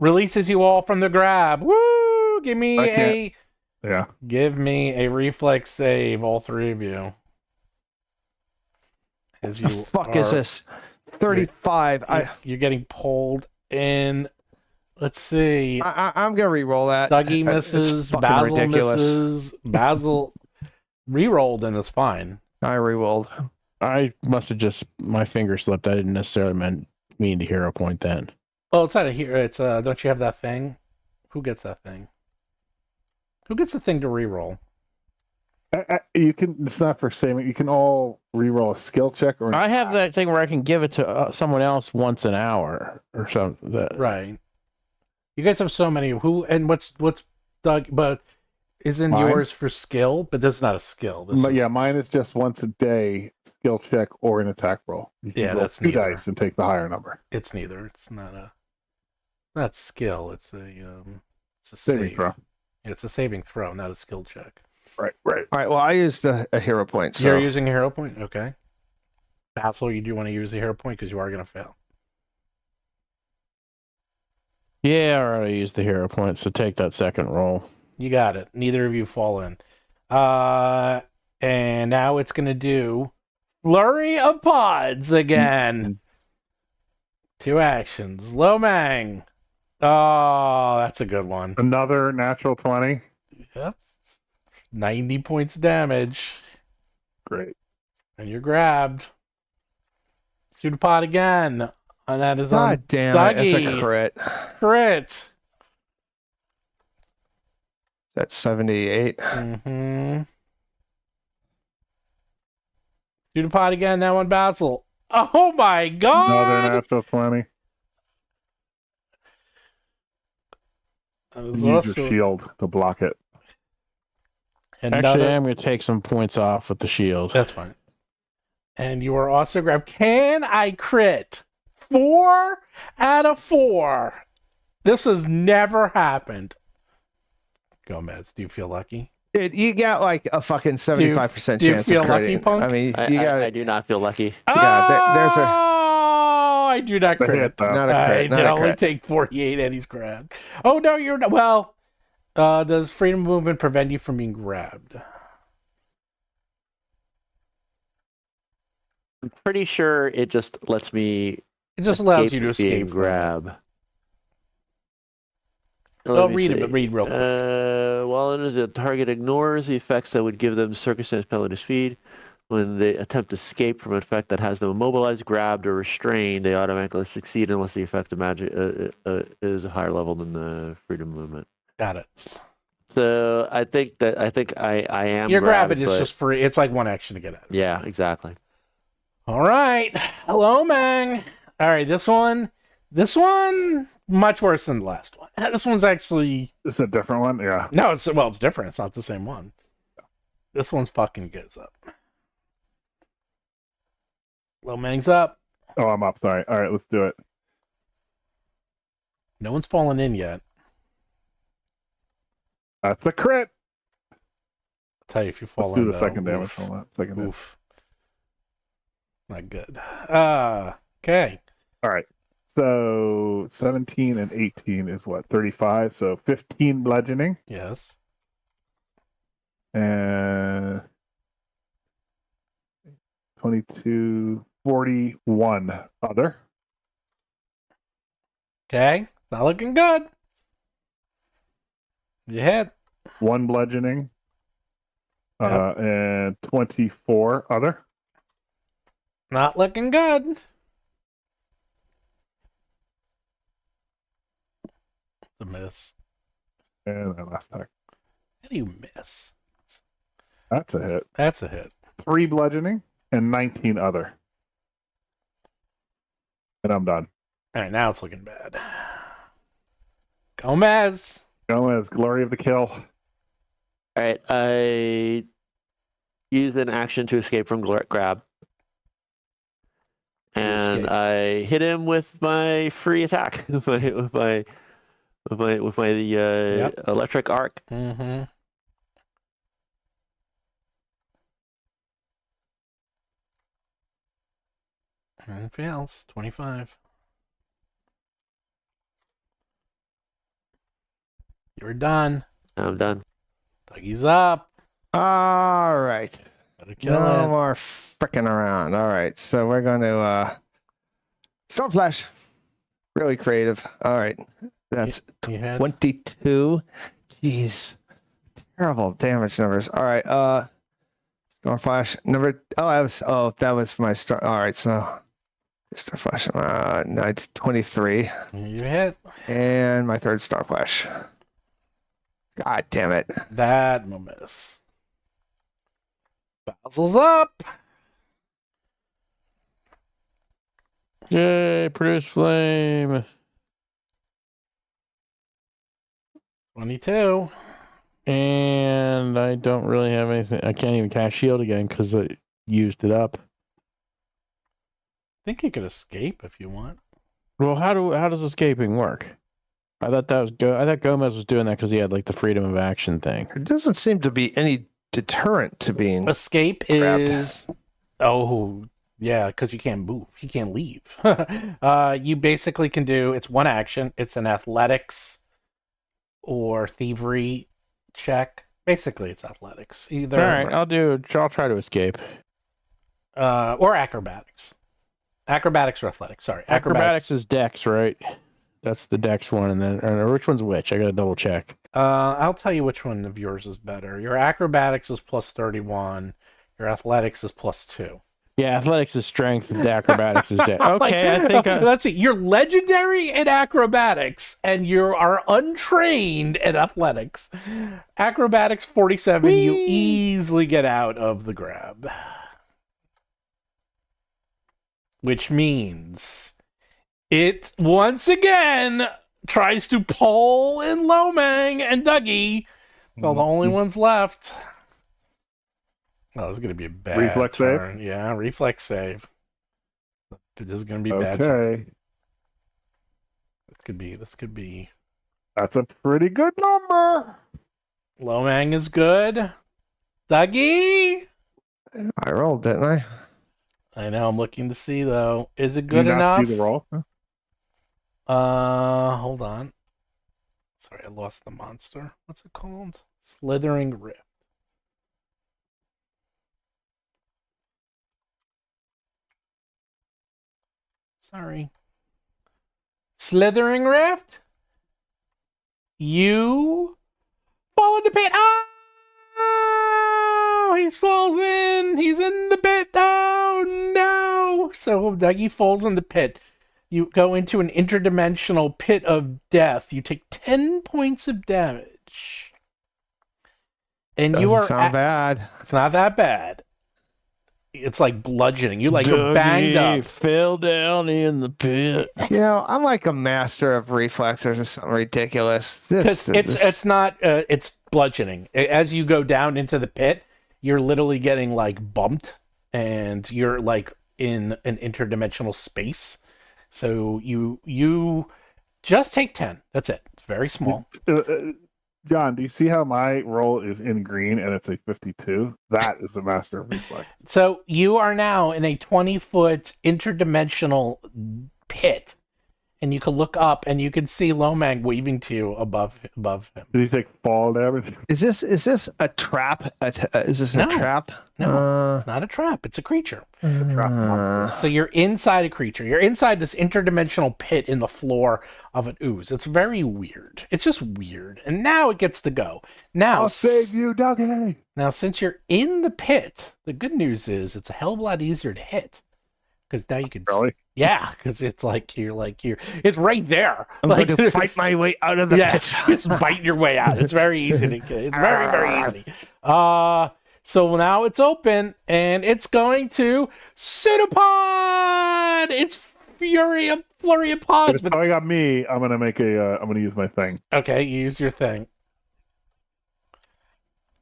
releases you all from the grab. Woo! Give me Yeah. a reflex save, all 3 of you. As The fuck is this? 35. You're getting pulled in. Let's see. I'm gonna re-roll that. Dougie It's misses. fucking Basil ridiculous. misses. Basil re-rolled and it's fine. I re-rolled. I must have just my finger slipped. I didn't necessarily mean to hero point that. Oh, it's not a hero. It's don't you have that thing? Who gets that thing? Who gets the thing to re-roll? You can. It's not for saving. You can all re-roll a skill check or. I have that thing where I can give it to someone else once an hour or something. Right. You guys have so many. Who and what's Doug? But isn't Mine? yours for skill? But this is not a skill. This is, Yeah, mine is just once a day skill check or an attack roll. You can Yeah, roll that's 2 neither. dice and take the higher number. It's neither. It's not skill. It's a Saving save. throw. It's a saving throw, not a skill check. Right. All right. Well, I used a hero point. So You're using a hero point, okay? Basil, you do want to use a hero point because you are going to fail. Yeah, I already used the hero point, so take that second roll. You got it. Neither of you fall in. And now it's going to do Flurry of Pods again. 2 actions. Lomang. Oh, that's a good one. Another natural 20. Yep. 90 points damage. Great. And you're grabbed. Shoot a pot again. And that is on God damn it! That's a Dougie. crit. crit. That's 78. Mm-hmm. Shoot a pot again now on Basil. Oh my god! Another natural 20. That was Use also- your shield to block it. Another... Actually, I'm going to take some points off with the shield. That's fine. And you are also grabbed. Can I crit? 4 out of 4. This has never happened. Gomez, do you feel lucky? Dude, you got like a fucking 75% do you chance feel of lucky, critting. Punk? I mean, I you got I do not feel lucky. there's a- Oh, I do not The crit. hit, though. not a I crit. Not did a only crit. take 48 and he's grabbed. Oh, no, you're not. Well, does freedom of movement prevent you from being grabbed? I'm pretty sure it just lets me. It just allows you to escape being from it. grab. Oh, Let me read see. it, read real quick. While it is a target ignores the effects that would give them circumstance penalty speed, When they attempt to escape from an effect that has them immobilized, grabbed, or restrained, they automatically succeed unless the effect of magic is a higher level than the freedom movement. Got it. So I think I am. Your grabbing grabbed, is but- just free. It's like one action to get out. Yeah, exactly. All right. Hello, Mang. All right, this one, much worse than the last one. This one's actually This is a different one. Yeah. no. It's different. It's not the same one. This one's fucking goes up. Low Mang's up. Oh, I'm up. Sorry. All right, let's do it. No one's fallen in yet. That's a crit. I'll tell you if you fall Let's in. do the though, second damage. oof. Hold on. Second damage. Oof. Not good. Okay. All right. So 17 and 18 is what? 35. So 15 bludgeoning Yes. and 22, 41 other. Okay. Not looking good. You hit. 1 bludgeoning Yep. and 24 other. Not looking good. The miss. And my last attack. How do you miss? That's a hit. That's a hit. 3 bludgeoning and 19 other. And I'm done. All right, now it's looking bad. Gomez. Gomez, glory of the kill. All right, I use an action to escape from grab, and escape. I hit him with my free attack, with my electric arc. Mm-hmm. And fails. 25. You're done. I'm done. Dougie's up. All right. Gotta kill No it. more fricking around. All right. So we're going to Storm Flash. Really creative. All right. That's You had 22. Jeez. Terrible damage numbers. All right. Storm Flash number. That was my start. All right. So Storm Flash. No, it's 23. you hit. And my third Storm Flash. God damn it. That will miss. Basil's up. Yay, produce flame. 22. And I don't really have anything. I can't even cast shield again because I used it up. I think you could escape if you want. Well, how does escaping work? I thought that was I thought Gomez was doing that because he had like the freedom of action thing. There doesn't seem to be any deterrent to being Escape grabbed. is. Oh, yeah, because you can't move. You can't leave. You basically can do. It's one action. It's an athletics or thievery check. Basically, it's athletics. Either. All right, I'll try to escape. Or acrobatics. Acrobatics or athletics. Sorry. Acrobatics is Dex, right? That's the Dex one, and then or which one's which? I gotta double check. I'll tell you which one of yours is better. Your acrobatics is plus 31. Your athletics is plus 2. Yeah, athletics is strength, and acrobatics is Dex. Okay, I think let's see. You're legendary in acrobatics, and you are untrained in athletics. Acrobatics 47. You Whee! easily get out of the grab, which means it once again tries to pull in Lomang and Dougie. Well, the only ones left. Oh, this is gonna be a bad Reflex save? turn. Yeah, reflex save. This is gonna be a bad turn. Okay. This could be. That's a pretty good number. Lomang is good. Dougie. I rolled, didn't I? I know. I'm looking to see though. Is it Do good you not enough? do the roll? Hold on. Sorry, I lost the monster. What's it called? Slithering Rift. Sorry. Slithering Rift? You fall into pit. Oh, he falls in. He's in the pit. Oh, no. So Dougie falls in the pit. You go into an interdimensional pit of death. You take 10 points of damage. And you Doesn't are sound bad. It's not that bad. It's like bludgeoning. You like are banged up. Fell down in the pit. You know, I'm like a master of reflexes or something ridiculous. Because it's not it's bludgeoning. As you go down into the pit, you're literally getting like bumped, and you're like in an interdimensional space. So you just take 10. That's it. It's very small. John, do you see how my roll is in green and it's a 52? That is the master of reflex. So you are now in a 20-foot interdimensional pit, and you can look up and you can see Lomang waving to you above him. Did he take fall damage? Is this a trap? Is this No. a trap? No, it's not a trap. It's a creature. Uh, So you're inside a creature. You're inside this interdimensional pit in the floor of an ooze. It's very weird. It's just weird. And now it gets to go. Now, I'll save you, Dougie. Now, since you're in the pit, the good news is it's a hell of a lot easier to hit. Because now you can... Really? Yeah, because it's like you're it's right there. I'm like, going to fight my way out of the pit. just bite your way out. It's very easy to get. It's very, very easy. So now it's open, and it's going to Pseudopod! It's flurry of pods. If it's going on me, I'm gonna use my thing. Okay, you use your thing.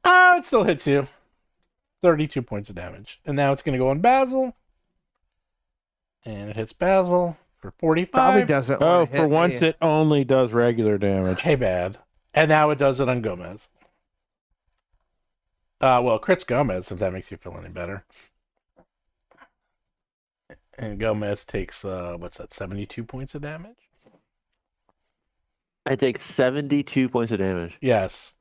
Oh, it still hits you. 32 points of damage. And now it's going to go on Basil. And it hits Basil for 45. Probably doesn't. Oh, wanna hit for once me. it only does regular damage. Hey, bad. And now it does it on Gomez. Well, crits Gomez, if that makes you feel any better. And Gomez takes, 72 points of damage? I take 72 points of damage. Yes.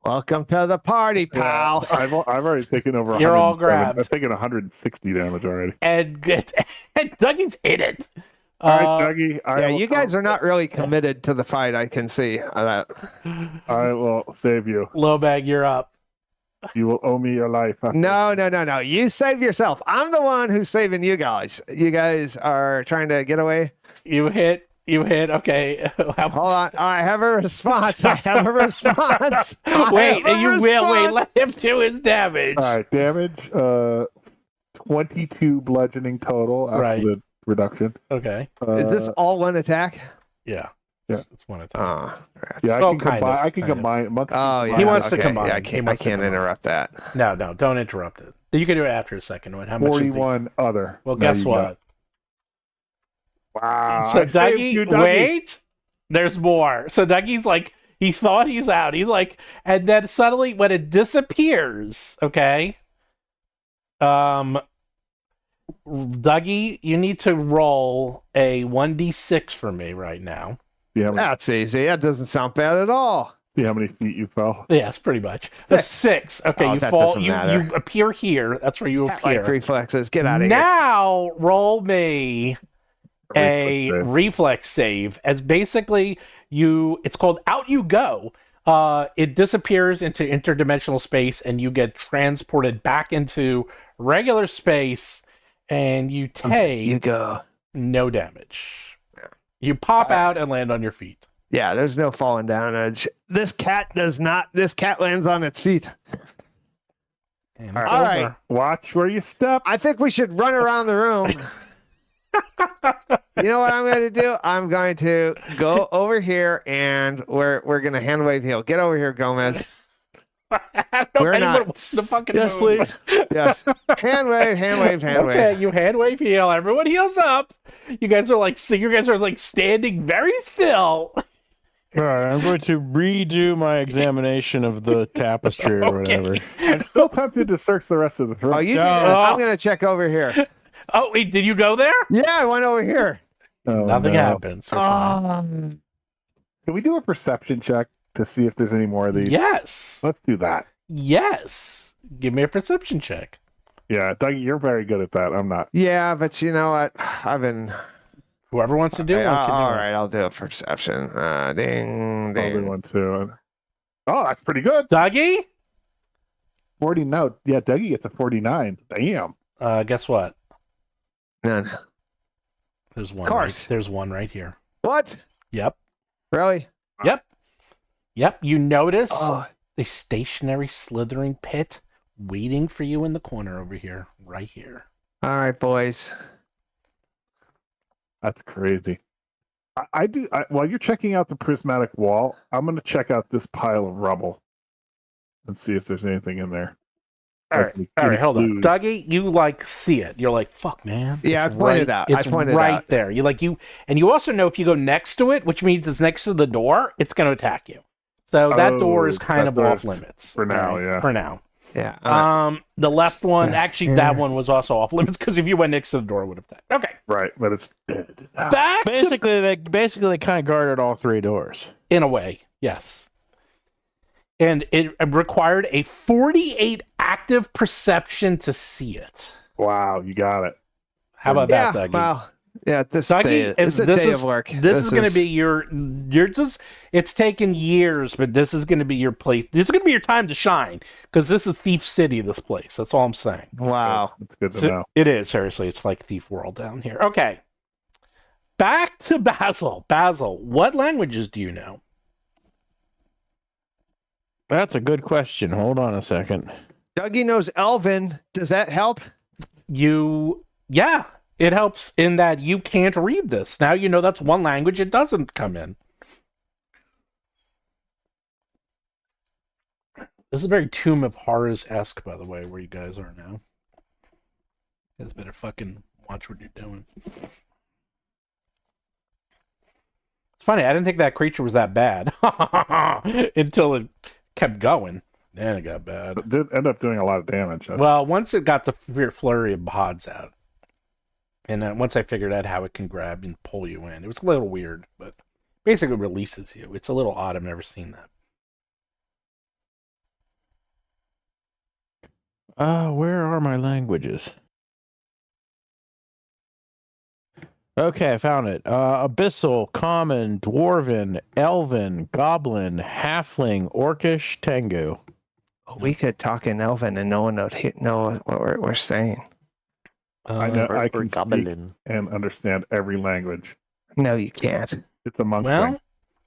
Welcome to the party, pal. Yeah, I've already taken over. You're all 107. grabbed. I've taken 160 damage already. And Dougie's in it. All right, Dougie. Yeah, you guys are not really committed to the fight. I can see that. I will save you. Lowbag, you're up. You will owe me your life. No. You save yourself. I'm the one who's saving you guys. You guys are trying to get away. You hit. Okay. Hold on. I have a response. Wait, let him do his damage. All right, damage. 22 bludgeoning total after Right. the reduction. Okay. Is this all one attack? Yeah. Yeah. It's one attack. Yeah, Well, I can kind combine. of, I can kind of. combine. Amongst Oh, yeah. He wants to okay. combine. Yeah, I He can't wants to combine. interrupt that. No, don't interrupt it. You can do it after a second. How much is the... 41 other. Well, Now guess you what? got- Wow. So I saved Dougie, you, Dougie. wait. There's more. So Dougie's like, he thought he's out. He's like, and then suddenly when it disappears, okay. Dougie, you need to roll a 1d6 for me right now. Yeah, That's easy. That doesn't sound bad at all. see how many feet you fell. Yes, pretty much. A 6. Okay, Oh, you that fall. doesn't matter. You appear here. That's where you appear. Like reflexes. Get out of here. Now roll me a Reflex save. reflex save, as basically it's called Out You Go. It disappears into interdimensional space and you get transported back into regular space, and you take You go. no damage. You pop out and land on your feet. Yeah, there's no falling down edge. This cat does not. This cat lands on its feet. And All it's All over. right. Watch where you step. I think we should run around the room. You know what I'm going to do? I'm going to go over here, and we're going to hand wave heal. Get over here, Gomez. I don't know We're if anyone not- wants to fucking Yes, move. please. Yes. Hand wave, hand wave, hand Okay, wave. you hand wave heal. Everyone heals up. You guys are like standing very still. All right, I'm going to redo my examination of the tapestry or Okay. whatever. I'm still tempted to search the rest of the room. Oh, you No. do that? I'm going to check over here. Oh, wait, did you go there? Yeah, I went over here. Oh, Nothing no. happens. You're fine. Can we do a perception check to see if there's any more of these? Yes. Let's do that. Yes. Give me a perception check. Yeah, Dougie, you're very good at that. I'm not. Yeah, but you know what? I've been. Whoever wants to do one can do all it. right, I'll do a perception. Ding, Probably ding. one too. Oh, that's pretty good. Dougie? 40 no. Yeah, Dougie gets a 49. Damn. Guess what? None. There's one. Of course. There's one right here. What? Yep. Really? Yep. You notice Oh, a stationary slithering pit waiting for you in the corner over here, right here. all right, boys. That's crazy. While you're checking out the prismatic wall, I'm going to check out this pile of rubble and see if there's anything in there. All right, hold on, clues. Dougie. You like see it? You're like, fuck, man. Yeah, It's I pointed right, out. It's I pointed right out. there. And you also know if you go next to it, which means it's next to the door, it's going to attack you. So that door is kind that of door off is- limits for now, right? yeah. For now. Yeah. The left one, actually, that Yeah. one was also off limits because if you went next to the door, it would have attacked. Okay, Right, but it's dead. back to Basically, they kind of guarded all 3 doors. in a way, yes. And it required a 48 active perception to see it. Wow, you got it. How about Yeah. that, Dougie? Well, yeah. This Dougie, day, it's a day of work. This is going to be your just. It's taken years, but this is going to be your place. This is going to be your time to shine because this is Thief City. This place. That's all I'm saying. Wow. It's good to So- know. It is seriously. It's like Thief World down here. Okay, back to Basil. Basil, what languages do you know? That's a good question. Hold on a second. Dougie knows Elven. Does that help? Yeah, it helps in that you can't read this. Now you know that's one language it doesn't come in. This is very Tomb of Horrors-esque, by the way, where you guys are now. You guys better fucking watch what you're doing. It's funny, I didn't think that creature was that bad until it kept going. Then it got bad. But did end up doing a lot of damage. Well, once it got the flurry of pods out, and then once I figured out how it can grab and pull you in, it was a little weird, but basically releases you. It's a little odd. I've never seen that. Where are my languages? Okay, I found it. Abyssal, Common, Dwarven, Elven, Goblin, Halfling, Orcish, Tengu. We could talk in Elven and no one would know what we're saying. I know I Or can speak goblin. and understand every language. No, you can't. It's a monk Well,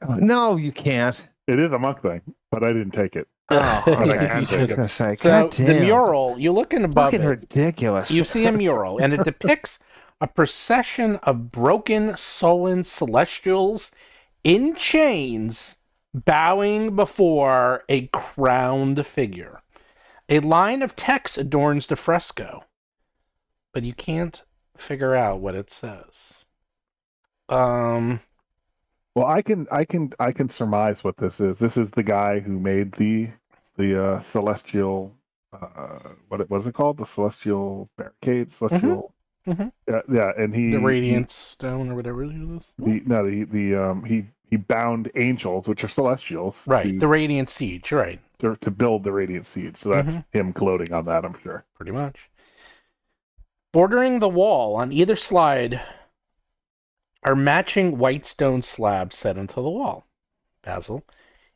thing. No, you can't. It is a monk thing, but I didn't take it. Oh, But I okay. can I was take it. gonna say, so God the damn. mural, you look in above Fucking it. ridiculous. You see a mural, and it depicts a procession of broken, sullen celestials in chains bowing before a crowned figure. A line of text adorns the fresco, but you can't figure out what it says. Well, I can surmise what this is. This is the guy who made the celestial. What was it called? The celestial barricade. Celestial. Mhm. Yeah, and The Radiant Stone or whatever it is. He bound angels, which are celestials, Right, the Radiant Siege, right. to build the Radiant Siege. So that's him gloating on that, I'm sure. Pretty much. Bordering the wall on either side are matching white stone slabs set into the wall. Basil.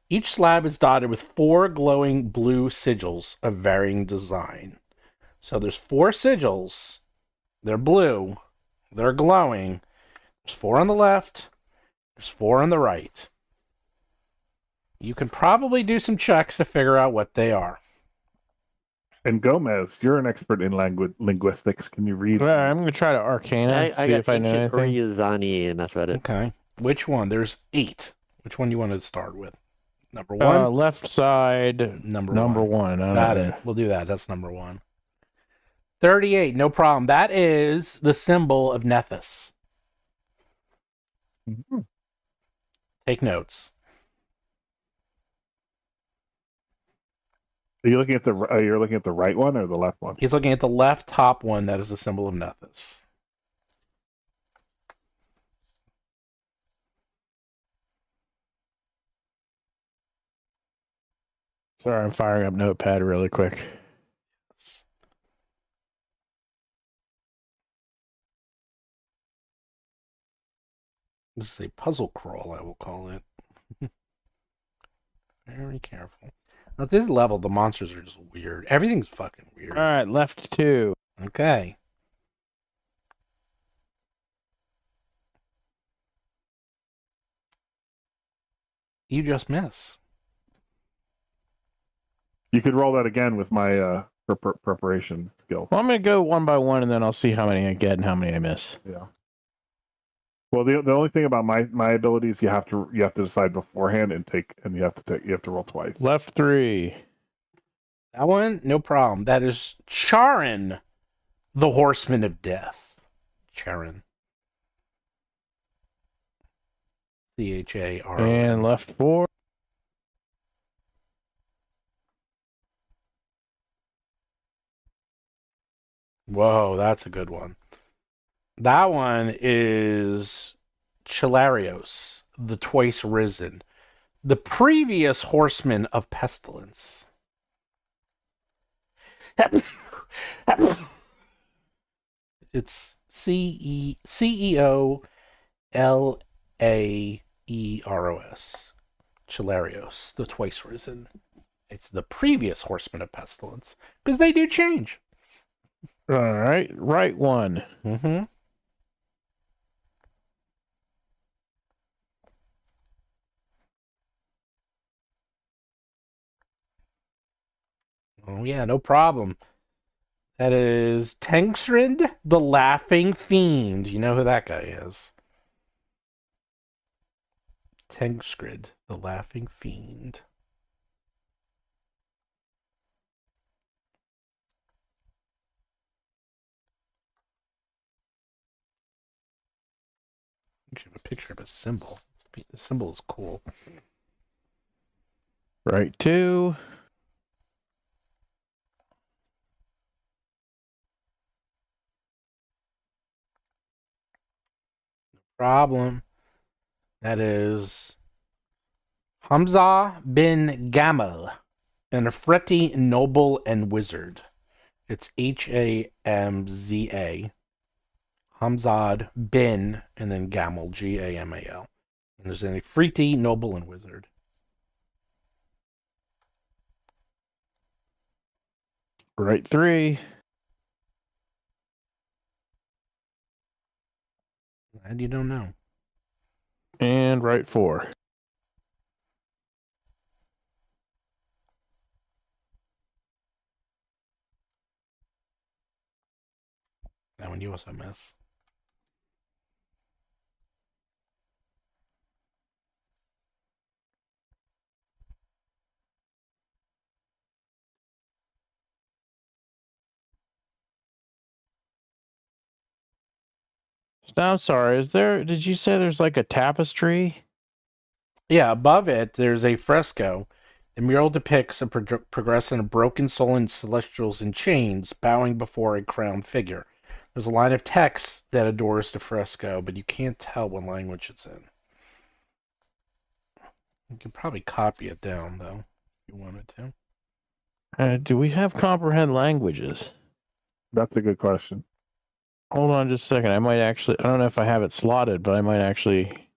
Each slab is dotted with 4 glowing blue sigils of varying design. So there's 4 sigils. They're blue. They're glowing. There's 4 on the left. There's 4 on the right. You can probably do some checks to figure out what they are. And Gomez, you're an expert in linguistics. Can you read? Well, I'm going to try to Arcana, I see got if I know ancient anything. Ryuzani, and that's about it. Okay. Which one? There's 8. Which one do you want to start with? Number 1? Left side, Number one. I don't Got know. it. We'll do that. That's number 1. 38. No problem. That is the symbol of Nethys. Mhm. Take notes. Are you looking at you're looking at the right one or the left one? He's looking at the left top one. That is the symbol of Nethys. Sorry, I'm firing up Notepad really quick. This is a puzzle crawl, I will call it. Very careful. At this level, the monsters are just weird. Everything's fucking weird. All right, left 2. Okay. You just miss. You could roll that again with my preparation skill. Well, I'm going to go one by one, and then I'll see how many I get and how many I miss. Yeah. Well, the only thing about my abilities, you have to decide beforehand and you have to roll twice. Left 3. That one, no problem. That is Charon, the Horseman of Death. Charon. Charon. And left 4. Whoa, that's a good one. That one is Chilarios, the Twice Risen, the previous Horseman of Pestilence. It's Ceolaeros. Chilarios, the Twice Risen. It's the previous Horseman of Pestilence, because they do change. All right, right 1. Mm-hmm. Oh, yeah, no problem. That is Tancred, the Laughing Fiend. You know who that guy is. Tancred, the Laughing Fiend. Actually, have a picture of a symbol. The symbol is cool. Right 2. Problem. That is Hamza bin Gamal, an Afriti noble and wizard. It's Hamza, Hamzad bin, and then Gamal, Gamal. And there's an Afriti noble and wizard. Right 3. And you don't know. And right 4. That one you also miss. Now, I'm sorry, did you say there's like a tapestry? Yeah, above it, there's a fresco. The mural depicts a progressing a broken soul and celestials in chains, bowing before a crowned figure. There's a line of text that adores the fresco, but you can't tell what language it's in. You could probably copy it down, though, if you wanted to. Do we have comprehend languages? That's a good question. Hold on just a second. I don't know if I have it slotted, but I might actually.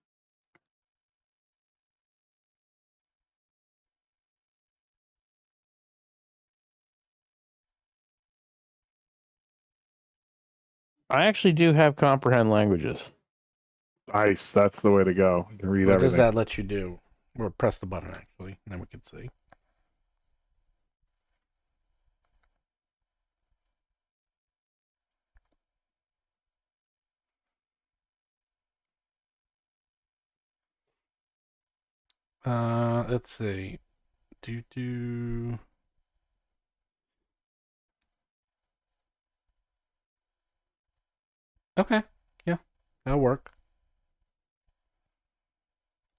I actually do have comprehend languages. Nice. That's the way to go. You can read What everything. does that let you do? Or press the button, actually, and then we can see. Let's see. Okay, yeah, that'll work.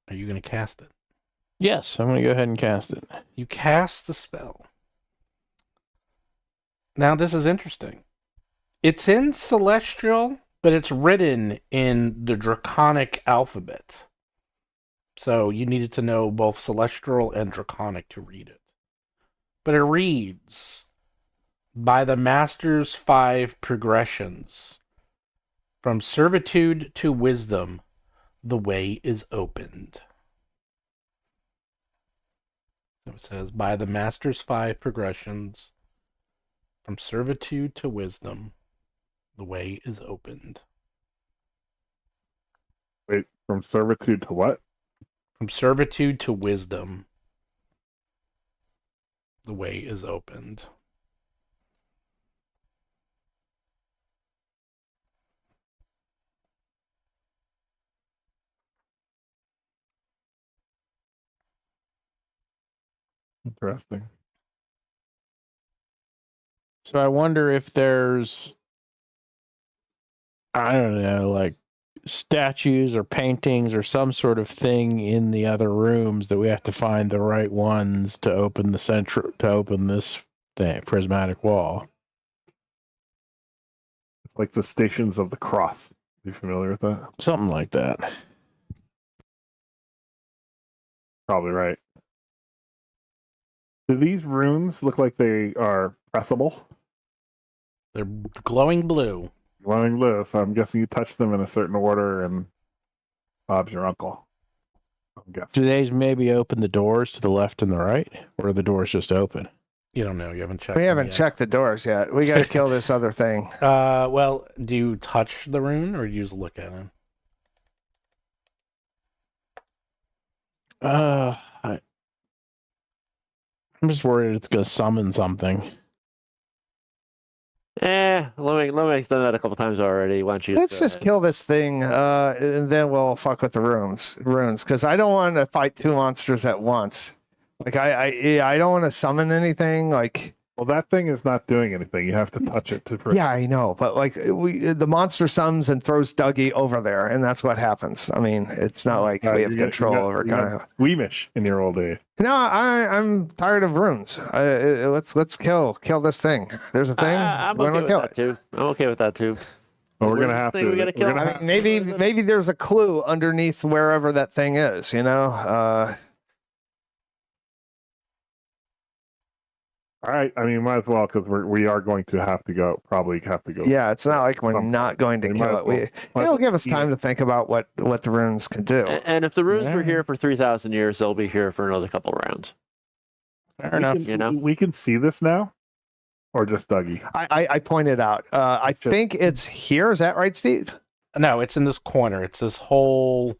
Are you going to cast it? Yes, I'm going to go ahead and cast it. You cast the spell. Now, this is interesting. It's in Celestial, but it's written in the Draconic alphabet. So you needed to know both Celestial and Draconic to read it. But it reads, by the Master's 5 progressions, from servitude to wisdom, the way is opened. It says, by the Master's 5 progressions, from servitude to wisdom, the way is opened. Wait, from servitude to what? From servitude to wisdom, the way is opened. Interesting. So I wonder if there's, I don't know, like statues or paintings or some sort of thing in the other rooms that we have to find the right ones to open this thing, prismatic wall. Like the Stations of the Cross. You familiar with that? Something like that. Probably right. Do these runes look like they are pressable? They're glowing blue. Glowing blue, so I'm guessing you touch them in a certain order and Bob's your uncle. I'm guessing. Do they maybe open the doors to the left and the right? Or are the doors just open? You don't know. You haven't checked. We them haven't yet. checked the doors yet. We got to kill this other thing. Well, do you touch the rune or do you just look at it? I'm just worried it's going to summon something. Lumix done that a couple times already. Why don't you? Let's just kill this thing, and then we'll fuck with the runes, because I don't want to fight two monsters at once. Like I don't want to summon anything. Like, Well, that thing is not doing anything. You have to touch it to. yeah, I know, but like the monster summons and throws Dougie over there, and that's what happens. I mean, it's not like we have control over kind of squeamish in your old age. No, I'm tired of runes. Let's kill this thing. There's a thing. I'm We're okay gonna with that too. I'm okay with that too. Well, we're Where's gonna the have thing to. we gotta kill? We're gonna I mean, maybe there's a clue underneath wherever that thing is. You know. All right. I mean, might as well because we are going to have to go. Probably have to go. Yeah, it's not like we're Some- not going to we kill might it. as well- might as It'll well give us eat time it. to think about what the runes can do. And if the runes were Yeah. here for 3,000 years, they'll be here for another couple of rounds. Fair We enough. can- you know? we can see this now, or just Dougie. I pointed out. I think it's here. Is that right, Steve? No, it's in this corner. It's this whole.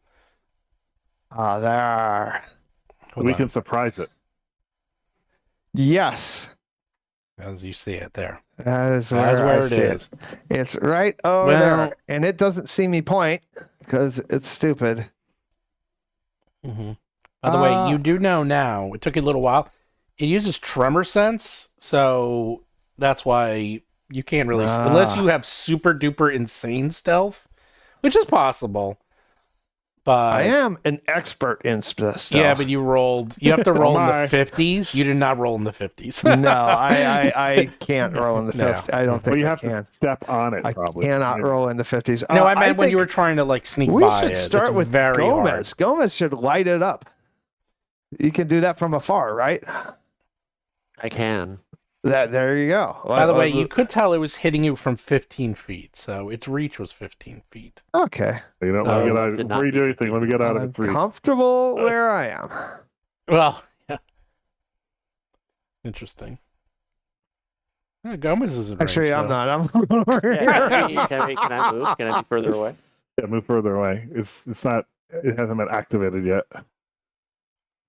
There. Hold We on, can surprise it. Yes, as you see it there. that is That's where where I it see is. it. It's right over Well- there, and it doesn't see me point because it's stupid. Mm-hmm. By the way, you do know now. It took you a little while. It uses tremor sense, so that's why you can't really, unless you have super duper insane stealth, which is possible. But I am an expert in stuff. yeah, but you rolled. You have to roll in my. the 50s. You did not roll in the 50s. no, I can't roll in the No. 50s. I don't Well, think you I have can. to step on it. I Probably cannot roll in the 50s. No, I meant when think you were trying to like sneak we by should it. start It's with very Gomez. hard. Gomez should light it up. You can do that from afar, right? I can. There you go. By the way, you could tell it was hitting you from 15 feet, so its reach was 15 feet. okay. You know, No, let me get it out, did before not you do be anything, let me get out of I'm its reach. comfortable where I am. Well, yeah. Interesting. Yeah, Gomez is in Actually, range, I'm though. not. I'm over here. Can I move? Can I be further away? Yeah, move further away. It's not. It hasn't been activated yet.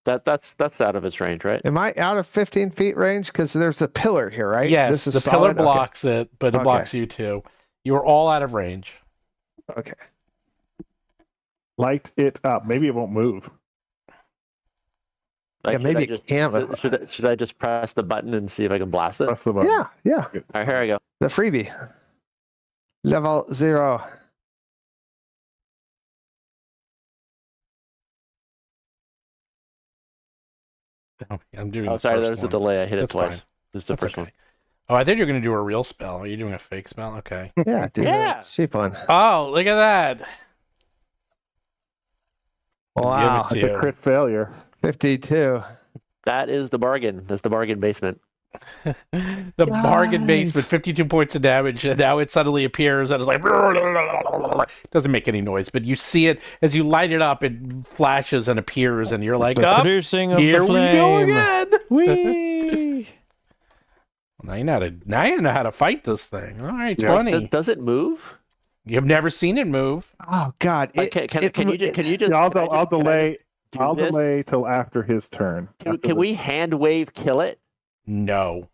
That's out of its range, right? Am I out of 15 feet range? Because there's a pillar here, right? Yes, this is the pillar solid? Okay. blocks it, but it Okay. blocks you too. You are all out of range. Okay. Light it up. Maybe it won't move. Like, Yeah, maybe should I it can't, just- but- should I just press the button and see if I can blast it? Press the button. Yeah. All right, here I go. The freebie. Level 0. Oh, I'm doing. Oh, the sorry, first there was a one. delay. I hit it That's twice. fine. This is the That's first okay. one. Oh, I thought you were going to do a real spell. Are you doing a fake spell? Okay. Yeah, dude. Yeah. Cheap one. Oh, look at that. Wow. Give it It's to a you. crit failure. 52. That is the bargain. That's the bargain basement. The bargain base with 52 points of damage, and now it suddenly appears and it's like doesn't make any noise, but you see it as you light it up. It flashes and appears, and you're like, The "Up, producing of here the we go flame. again." Whee! Now you know how to fight this thing. All right, Yeah. 20. Does it move? You've never seen it move. Oh God! Like, can you just? Yeah, I'll can I just- can I delay. just do I'll this? delay till after his turn. Can we hand wave kill it? No.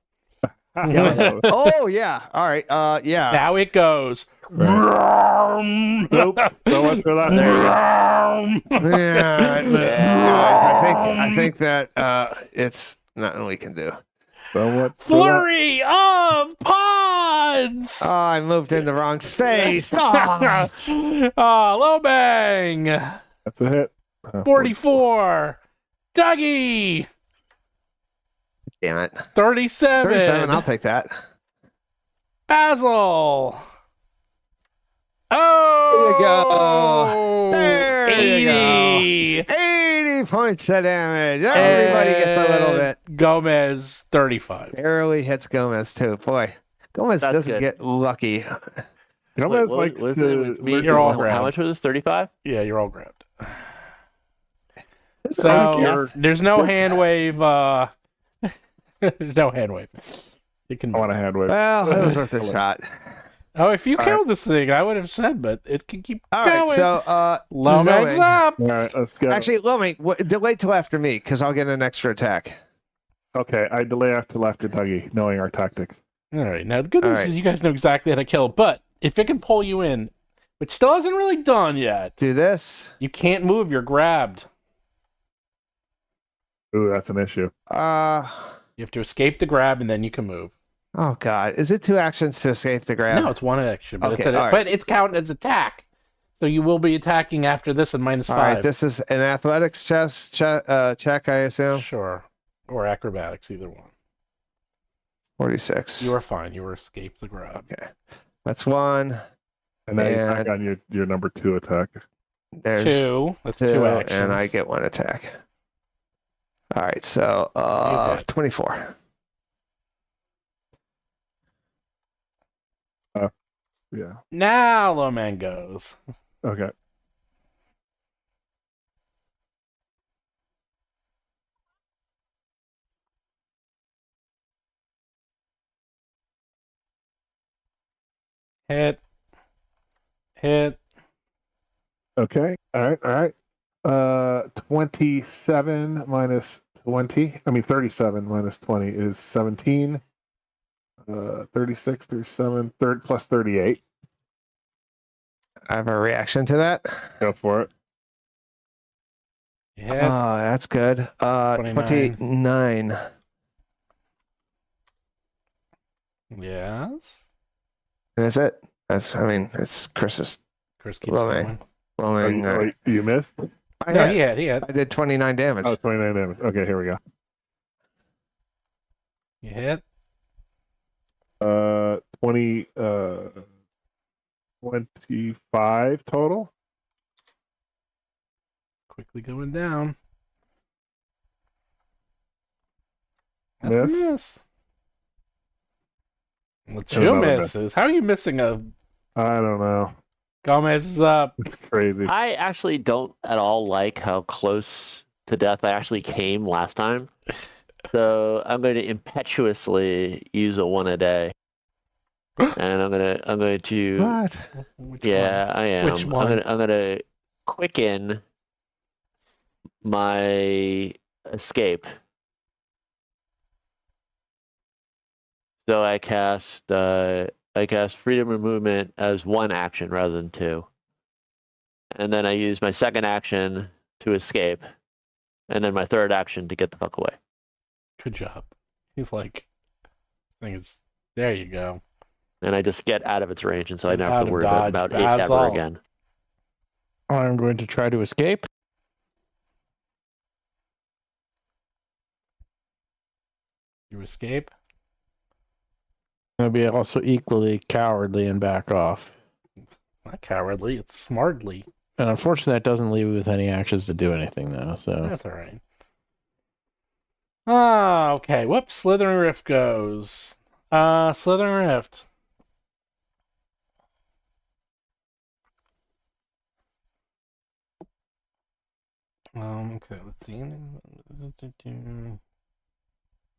Yeah. Oh yeah. All right. Yeah. Now it goes. Nope. So much for that. Yeah, I think that it's nothing we can do. So much for that. Flurry of pods. Oh, I moved in the wrong space. Oh. Low bang. That's a hit. 44. Dougie. Damn it. 37. 37. I'll take that. Basil. Oh. There you go. 80 points of damage. Everybody gets a little bit. Gomez, 35. Barely hits Gomez too. Boy, Gomez That's doesn't good. get lucky. Gomez What likes was it to. with me? You're all How grabbed. much was this? 35? Yeah, you're all grabbed. This So is- there's no This- hand wave. There's no hand wave. You can. I want a hand wave. Well, it was worth a shot. Oh, if you All killed this thing, I would have said, but it can keep All going. right, so Lomax Lomang. up. All right, let's go. Actually, Lomi, delay till after me because I'll get an extra attack. Okay, I delay after Dougie, knowing our tactics. All right. Now the good All news right. is you guys know exactly how to kill. But if it can pull you in, which still isn't really done yet, Do this. you can't move. You're grabbed. Ooh, that's an issue. You have to escape the grab, and then you can move. Oh God, is it 2 actions to escape the grab? No, it's one action, but Okay, all right. but it's counted as attack. So you will be attacking after this and -5. All right, this is an athletics check, I assume. Sure. Or acrobatics, either one. 46. You are fine. You were escape the grab. Okay, that's 1. And now you're And- back on your number 2 attack. There's 2. That's 2, 2 actions. and I get 1 attack. All right, so You hit. 24. Yeah. Now Loman goes. Okay. Hit. Hit. Okay. All right. All right. 27 minus 20. I mean, 37 minus 20 is 17. 36 through 7, third plus 38. I have a reaction to that. Go for it. Hit. Oh, that's good. 29. 29. Yes. That's it. It's Chris's Chris keeps Loman. going. rolling. You missed? I, No, had- he had. I did 29 damage. Oh, 29 damage. Okay, here we go. You hit. 25 total. Quickly going down. That's Miss. a miss. Well, And two another misses. How are you missing a I don't know. Gomez is up? It's crazy. I actually don't at all like how close to death I actually came last time. So I'm going to impetuously use a 1 a day. And I'm going to What? Which yeah, I am. Which one? I'm gonna quicken my escape. So I cast freedom of movement as 1 action rather than 2. And then I use my second action to escape. And then my third action to get the fuck away. Good job. He's like, things. There you go. And I just get out of its range, and so I Get never out have to of worry dodge, about it Basil. ever again. I'm going to try to escape. You escape. I'll be also equally cowardly and back off. It's not cowardly. It's smartly. And unfortunately, that doesn't leave me with any actions to do anything, though. So That's all right. Ah, okay. Whoops. Slithering Rift goes. Slithering Rift. Okay, let's see.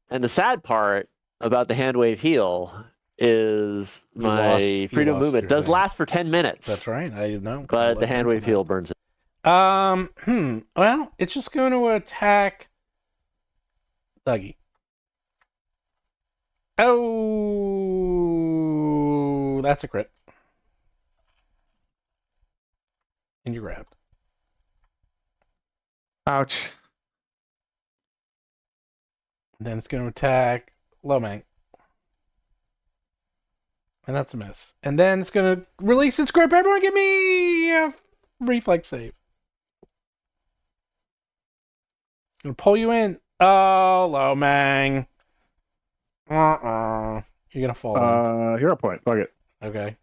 And the sad part about the hand wave heal is my freedom movement your does thing. last for 10 minutes. That's right. I know. But the hand wave heal burns it. Well, it's just going to attack Dougie. Oh, that's a crit. And you grabbed. Ouch. Then it's going to attack Lomang. And that's a miss. And then it's going to release its grip. Everyone give me a reflex save. Going to pull you in. Oh, Lomang. You're going to fall in. Hero point. Fuck it. Okay.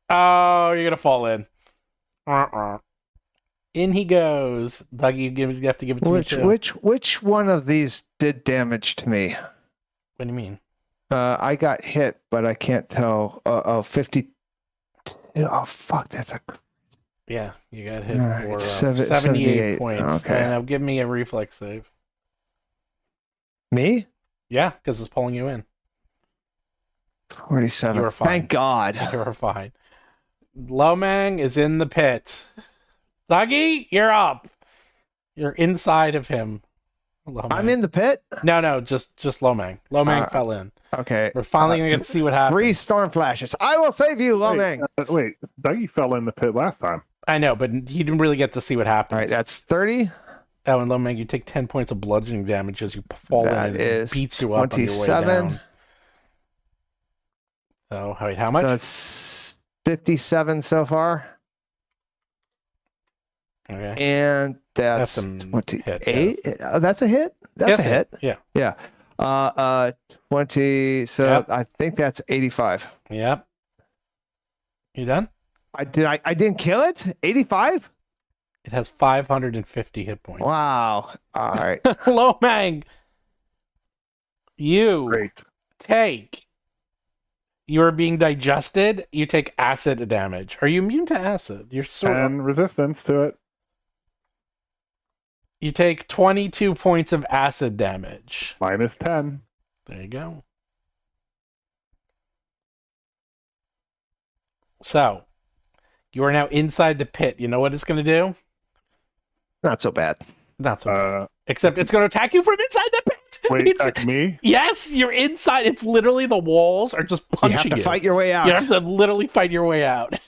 Oh, you're going to fall in. In he goes. Dougie, you have to give it to me too. Which one of these did damage to me? What do you mean? I got hit, but I can't tell. 50. Oh, fuck. That's a. Yeah, you got hit All right, for 78 78 points. Okay. And now give me a reflex save. Me? Yeah, because it's pulling you in. 47. You were fine. Thank God. You're fine. Lomang is in the pit. Dougie, you're up. You're inside of him. Lomang. I'm in the pit? No, just Lomang. Lomang fell in. Okay. We're finally going to get to see what happens. 3 storm flashes. I will save you, Lomang. Wait, Dougie fell in the pit last time. I know, but he didn't really get to see what happens. All right, that's 30. Oh, and Lomang, you take 10 points of bludgeoning damage as you fall That in and is it beats you up on your way 27. down. So, wait, how much? That's 57 so far. Okay. And that's a 28. hit, yes. That's a hit? That's a hit. Yeah. Yeah. 20. So Yep. I think that's 85. Yep. You done? I didn't kill it? 85? It has 550 hit points. Wow. All right. Lomang, you Great. take. You are being digested. You take acid damage. Are you immune to acid? You're sort of. And resistance to it. You take 22 points of acid damage. Minus 10. There you go. So, you are now inside the pit. You know what it's going to do? Not so bad. Not so bad. Except it's going to attack you from inside the pit. Wait, It's- attack me? Yes, you're inside. It's literally the walls are just You punching have to fight your way out. You have to literally fight your way out.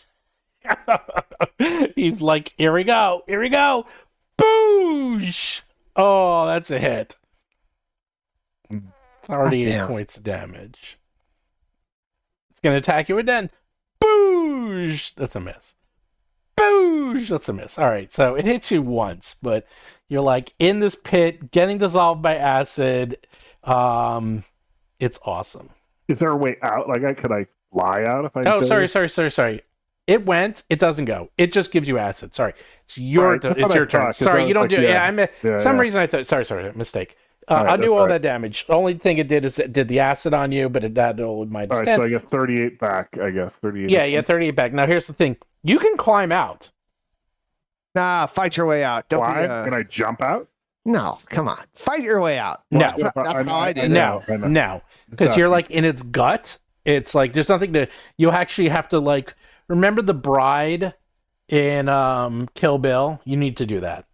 He's like, here we go. Here we go. Boosh! Oh, that's a hit. 38 damn. points of damage. It's going to attack you again. Boosh! That's a miss. Boosh! That's a miss. All right, so it hits you once, but you're like in this pit, getting dissolved by acid. It's awesome. Is there a way out? Could I fly out if I Oh, go? sorry. It went. It doesn't go. It just gives you acid. Sorry, it's your. Right, that's it's what your I turn. thought, 'cause I Sorry, was you don't like, do. yeah. Yeah, some Yeah. reason I thought. Sorry, mistake. All right, I knew that's all all right. that damage. The only thing it did is it did the acid on you, but it had all minus All right, 10. so I get 38 back, I guess. 38. Yeah, you get 38 back. Now here's the thing: you can climb out. Nah, fight your way out. Don't Why? be. Can I jump out? No, come on. Fight your way out. No. That's how I did it. No, because you're like in its gut. It's like there's nothing to. You actually have to like remember the bride in Kill Bill. You need to do that.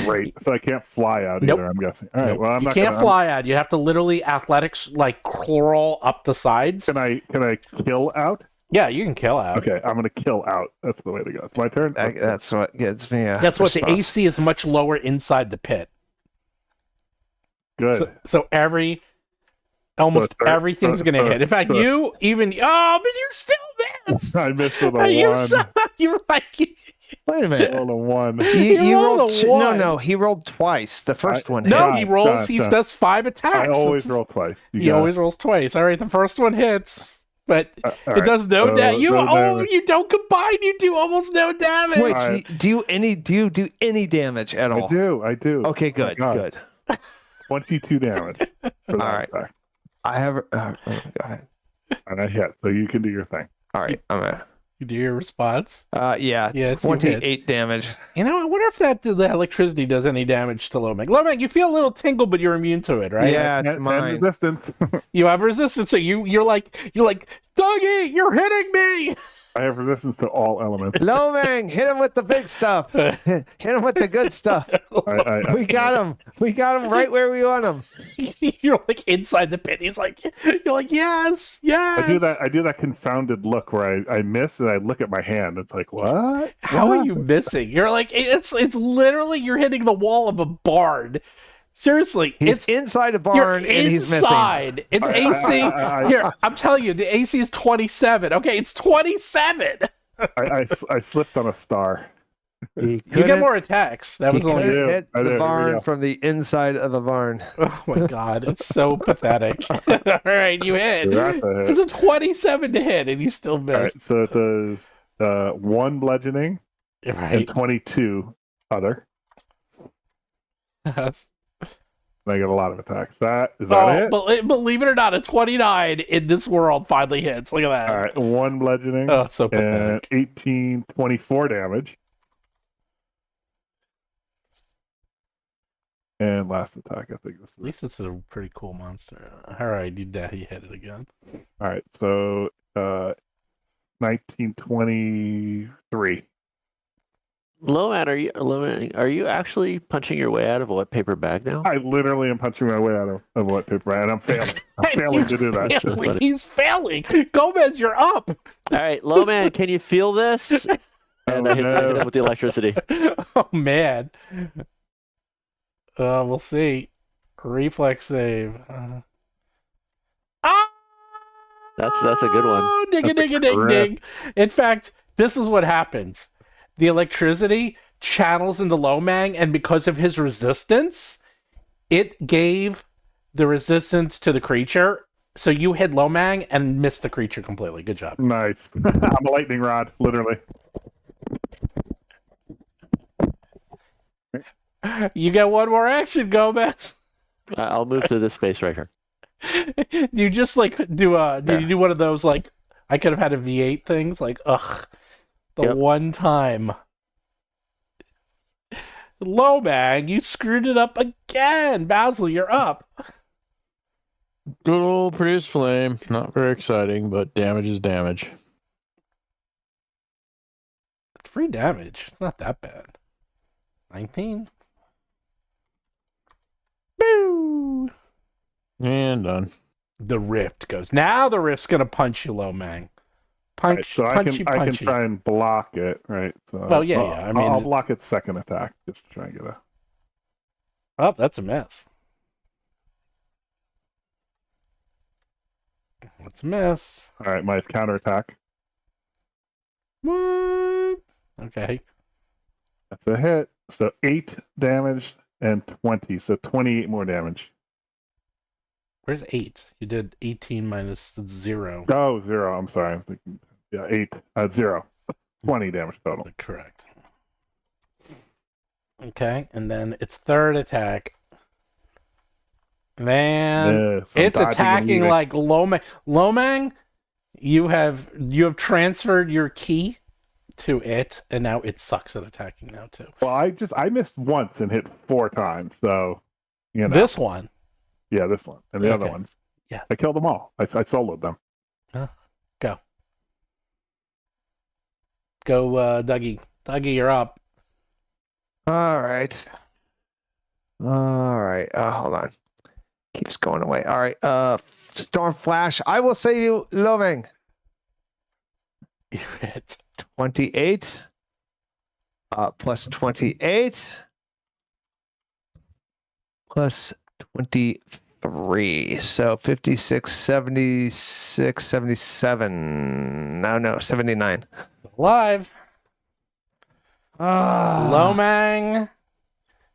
Great. So I can't fly out Nope. either, I'm guessing. All right, Nope. well, I'm you not can't gonna, fly out. You have to literally athletics like crawl up the sides. Can I kill out? Yeah, you can kill out. Okay, I'm gonna kill out. That's the way to go. It's my turn. That's what gets me. That's what the AC is much lower inside the pit. Good. So almost So everything's gonna hit. In fact, you even but you still missed. I missed with a You 1. you're like Wait a minute. Rolled a 1. You rolled rolled a two, one. no, he rolled twice. The first one hit. no, Done, he rolls. done, He done. does 5 attacks. I always It's- roll twice. He always rolls twice. All right, the first one hits. but All it right, does no so damage. no damage. You don't combine. You do almost no damage. Wait, Alright. do you do any damage at all? I do. Okay, Oh my good, God. good. 22 damage for that Alright. attack. I have. Go ahead. And I hit, so you can do your thing. All right, I'm at. You do your response. Yeah, Yes, you hit. 28 damage. You know, I wonder if the electricity does any damage to Lomang. Lomang, you feel a little tingle, but you're immune to it, right? Yeah, it's And mine. resistance. You have resistance, so you're like, Dougie, you're hitting me. I have resistance to all elements. Lomang, hit him with the big stuff. Hit him with the good stuff. We got him. We got him right where we want him. You're like inside the pit. You're like, yes. I do that confounded look where I miss and I look at my hand. It's like, what? How What? are you missing? You're like, it's literally you're hitting the wall of a barn. Seriously, He's inside a barn you're and he's missing. inside. It's AC. Here, I'm telling you, the AC is 27. Okay, it's 27. I slipped on a star. He You get more attacks. That was only. couldn't- hit I did, the here we barn go. from the inside of the barn. Oh my god, it's so pathetic. All right, you hit. That's a hit. It's a 27 to hit, and you still All right, missed. so it does 1 bludgeoning and Right. 22 other. Yes. And I get a lot of attacks. That it? But believe it or not, a 29 in this world finally hits. Look at that. All right, 1 bludgeoning Oh, it's so and pathetic. 18, 24 damage. And last attack, I think this At is. least it's a pretty cool monster. All right, you hit it again. All right, so 19, 23. Loman, are you actually punching your way out of a wet paper bag now? I literally am punching my way out of a wet paper, and I'm failing. I'm failing to do that. Failing. He's failing. Gomez, you're up. All right, Loman, can you feel this? And I hit him with the electricity. Oh man. We'll see. Reflex save. That's a good one. Ding a ding a ding ding. In fact, this is what happens. The electricity channels into Lomang, and because of his resistance, it gave the resistance to the creature. So you hit Lomang and missed the creature completely. Good job. Nice. I'm a lightning rod, literally. You get one more action, Gomez. I'll move to this space right here. You just like do did you do one of those like I could have had a V8 things like the Yep. one time. Lomang, you screwed it up again. Basil, you're up. Good old produce flame. Not very exciting, but damage is damage. It's free damage. It's not that bad. 19. Boo! And done. The rift goes. Now the rift's gonna punch you, Lomang. Right, Punch, so I can punchy. try and block it, right? So Well, yeah. I mean, I'll block its second attack just to try and get a. oh, that's a miss. That's a miss. All right, my counterattack. What? Okay. That's a hit. So 8 damage and 20. So 28 more damage. Where's 8? You did 18 minus 0. Oh, 0. I'm sorry. I'm thinking. Yeah, 8. 0. 20 damage total. Correct. Okay, and then its third attack. Man, So I'm it's dodging and attacking weaving. like Lomang. Lomang, you have transferred your key to it, and now it sucks at attacking now too. Well, I missed once and hit 4 times. So, you know. This one. Yeah, this one and the other Okay. ones. Yeah. I killed them all. I soloed them. Go, Dougie. Dougie, you're up. All right. All right. Hold on. Keeps going away. All right. Storm Flash. I will say you, Loving. You hit. 28. Plus 28. Plus 23. So 56, 76, 77. No, 79. Alive. Ah. Lomang,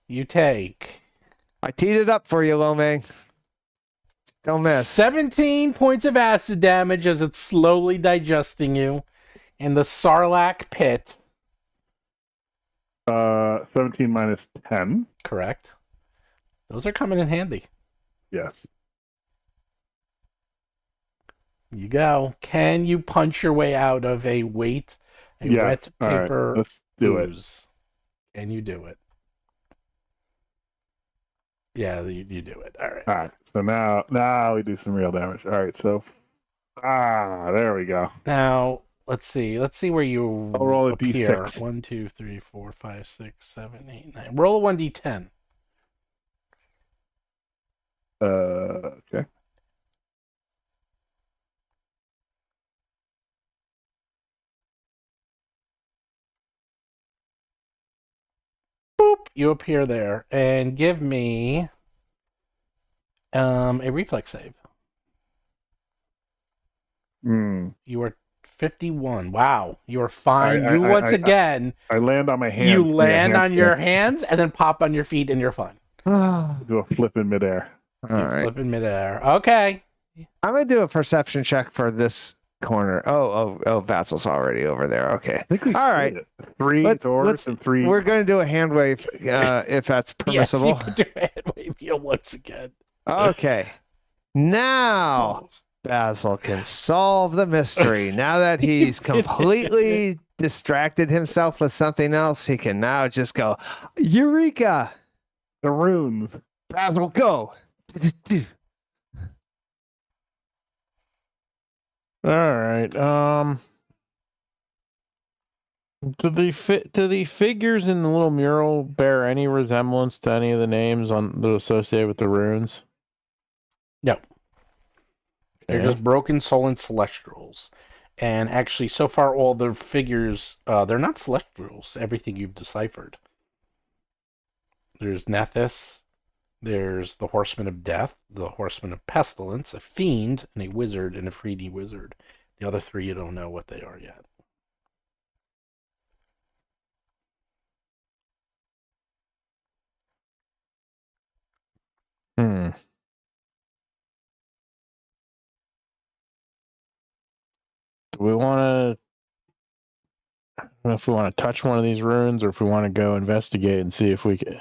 you take. I teed it up for you, Lomang. Don't miss. 17 points of acid damage as it's slowly digesting you in the Sarlacc pit. 17 minus 10. Correct. Those are coming in handy. Yes. You go. Can you punch your way out of a wet Yes. All right. paper Let's do it. ooze? Can you do it? Yeah, you do it. All right. All right. So now we do some real damage. All right. So, there we go. Now, let's see. Let's see where you I'll roll a appear. D6. 1, 2, 3, 4, 5, 6, 7, 8, 9. Roll a 1d10. Okay. Boop. You appear there. And give me a reflex save. You are 51. Wow. You are fine. Again, I land on my hands. you land on your hands and then pop on your feet and you're fine. Do a flip in midair. All right. Flip in midair. Okay. I'm gonna do a perception check for this corner. Oh, Vatsel's already over there. Okay. I think we All split right. it. 3 doors and 3. We're gonna do a hand wave, if that's permissible. Yes, you can do a hand wave heal once again. Okay. Now Basil can solve the mystery. Now that he's completely distracted himself with something else, he can now just go, Eureka! The runes. Basil, go! All right. Do the figures in the little mural bear any resemblance to any of the names that are associated with the runes? No. They're Okay. just broken soul and celestials. And actually, so far, all the figures, they're not celestials, everything you've deciphered. There's Nethys, there's the Horseman of Death, the Horseman of Pestilence, a Fiend, and a Wizard, and a 3D Wizard. The other three, you don't know what they are yet. Do we want to? I don't know if we want to touch one of these runes or if we want to go investigate and see if we can.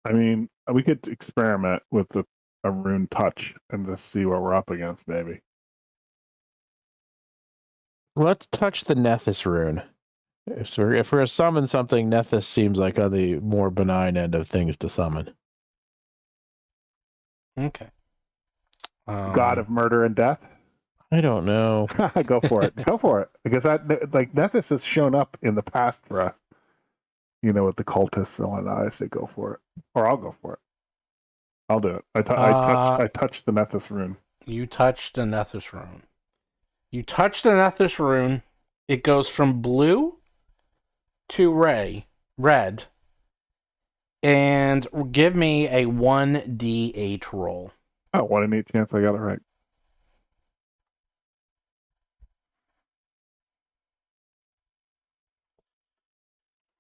I mean, we could experiment with a rune touch and just see what we're up against, maybe. Let's touch the Nethys rune. If we're to summon something, Nethys seems like on the more benign end of things to summon. Okay. God of murder and death? I don't know. Go for it. Go for it. Because Nethys has shown up in the past for us. You know, with the cultists and whatnot. I say go for it. Or I'll go for it. I'll do it. I touched the Nethys rune. You touched a Nethys rune. You touched a Nethys rune. It goes from blue to red. And give me a 1d8 roll. Oh, 1 in 8 chance I got it right.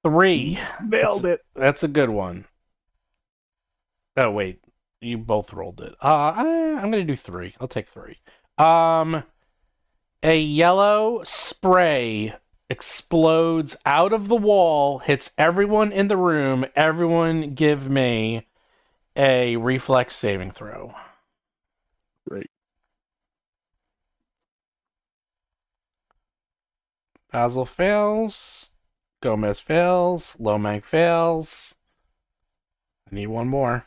Three. Nailed it. That's a good one. Oh, wait. You both rolled it. I'm going to do 3. I'll take 3. A yellow spray explodes out of the wall, hits everyone in the room. Everyone give me a reflex saving throw. Great. Basil fails. Gomez fails. Lomac fails. I need one more.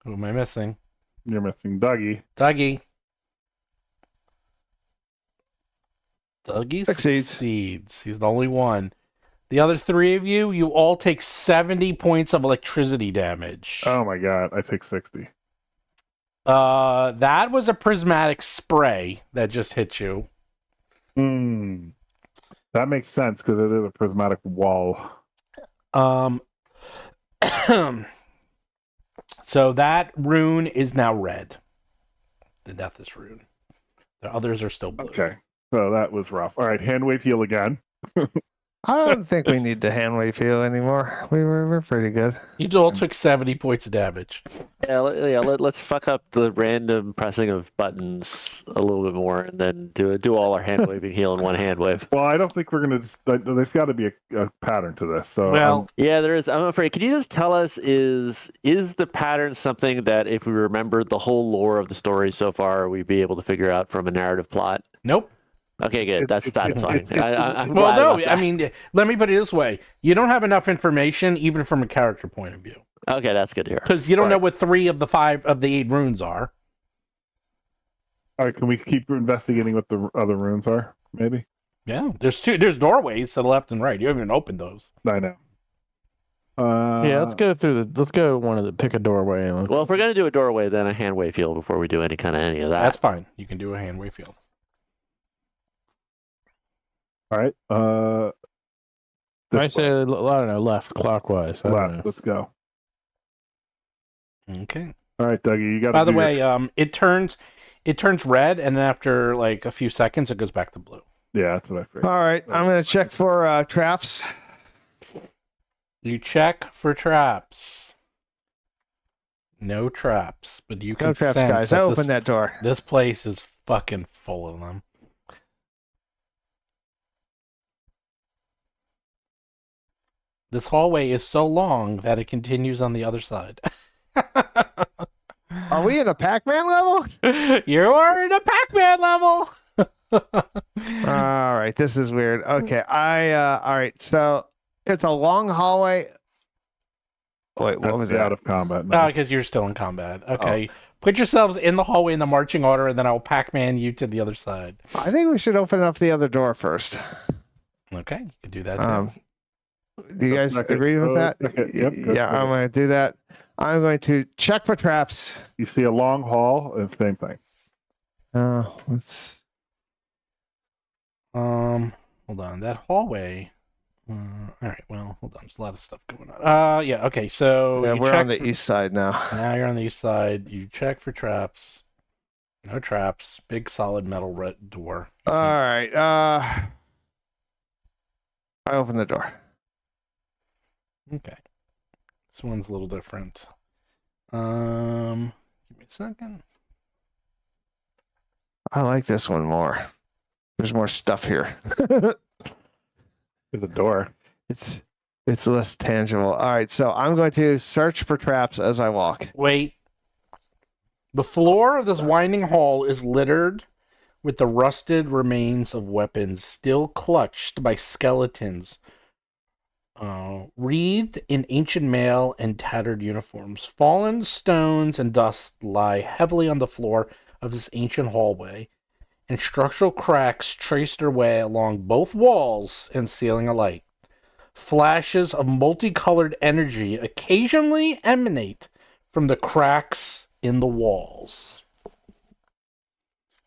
Who am I missing? You're missing Dougie. Dougie. Dougie Succeeds. succeeds. He's the only one. The other 3 of you, you all take 70 points of electricity damage. Oh my god, I take 60. That was a prismatic spray that just hit you. That makes sense because it is a prismatic wall. So that rune is now red. The Nethys rune. The others are still blue. Okay, so that was rough. All right, hand wave heal again. I don't think we need the hand wave heal anymore. We're pretty good. You all took 70 points of damage. Let's fuck up the random pressing of buttons a little bit more, and then do all our hand waving heal in one hand wave. Well, I don't think we're gonna just. There's got to be a pattern to this. So Well, Yeah, there is. I'm afraid. Could you just tell us is the pattern something that if we remembered the whole lore of the story so far, we'd be able to figure out from a narrative plot? nope. Okay, good. That's fine. I'm Well, glad no, about that. I mean, let me put it this way. You don't have enough information, even from a character point of view. Okay, that's good to hear. Because you don't know what 3 of the 5 of the 8 runes are. all right, can we keep investigating what the other runes are? Maybe. Yeah, there's doorways to the left and right. You haven't even opened those. I know. Yeah, let's go one of the pick a doorway. And Well, if we're gonna do a doorway, then a hand wave heal before we do any of that. That's fine. You can do a hand wave field. All right. I This say, way. I don't know, left clockwise. I don't know. Left. Let's go. Okay. All right, Dougie, you got. By the way, it turns red, and then after like a few seconds, it goes back to blue. Yeah, that's what I figured. All right, I'm gonna check for traps. You check for traps. No traps, but you can No traps, sense guys. that I opened that door. This place is fucking full of them. This hallway is so long that it continues on the other side. Are we in a Pac-Man level? You are in a Pac-Man level. All right, this is weird. Okay, all right, so it's a long hallway. Wait, what was That's that? out of combat. Oh, Now. because you're still in combat. Okay. Put yourselves in the hallway in the marching order, and then I'll Pac-Man you to the other side. I think we should open up the other door first. Okay, you can do that. Too. Do you guys Okay. agree with that? Okay. Yep, go Yeah, for I'm it. going to do that. I'm going to check for traps. You see a long hall, and same thing. Let's. Hold on. That hallway. All right. Well, hold on. There's a lot of stuff going on. Yeah. Okay. So Yeah, you we're check on the for- east side now. Now you're on the east side. You check for traps. No traps. Big solid metal red door. You All see- right. I open the door. Okay. This one's a little different. Give me a second. I like this one more. There's more stuff here. There's a door. It's less tangible. All right, so I'm going to search for traps as I walk. Wait. The floor of this winding hall is littered with the rusted remains of weapons still clutched by skeletons, wreathed in ancient mail and tattered uniforms. Fallen stones and dust lie heavily on the floor of this ancient hallway, and structural cracks trace their way along both walls and ceiling alike. Flashes of multicolored energy occasionally emanate from the cracks in the walls.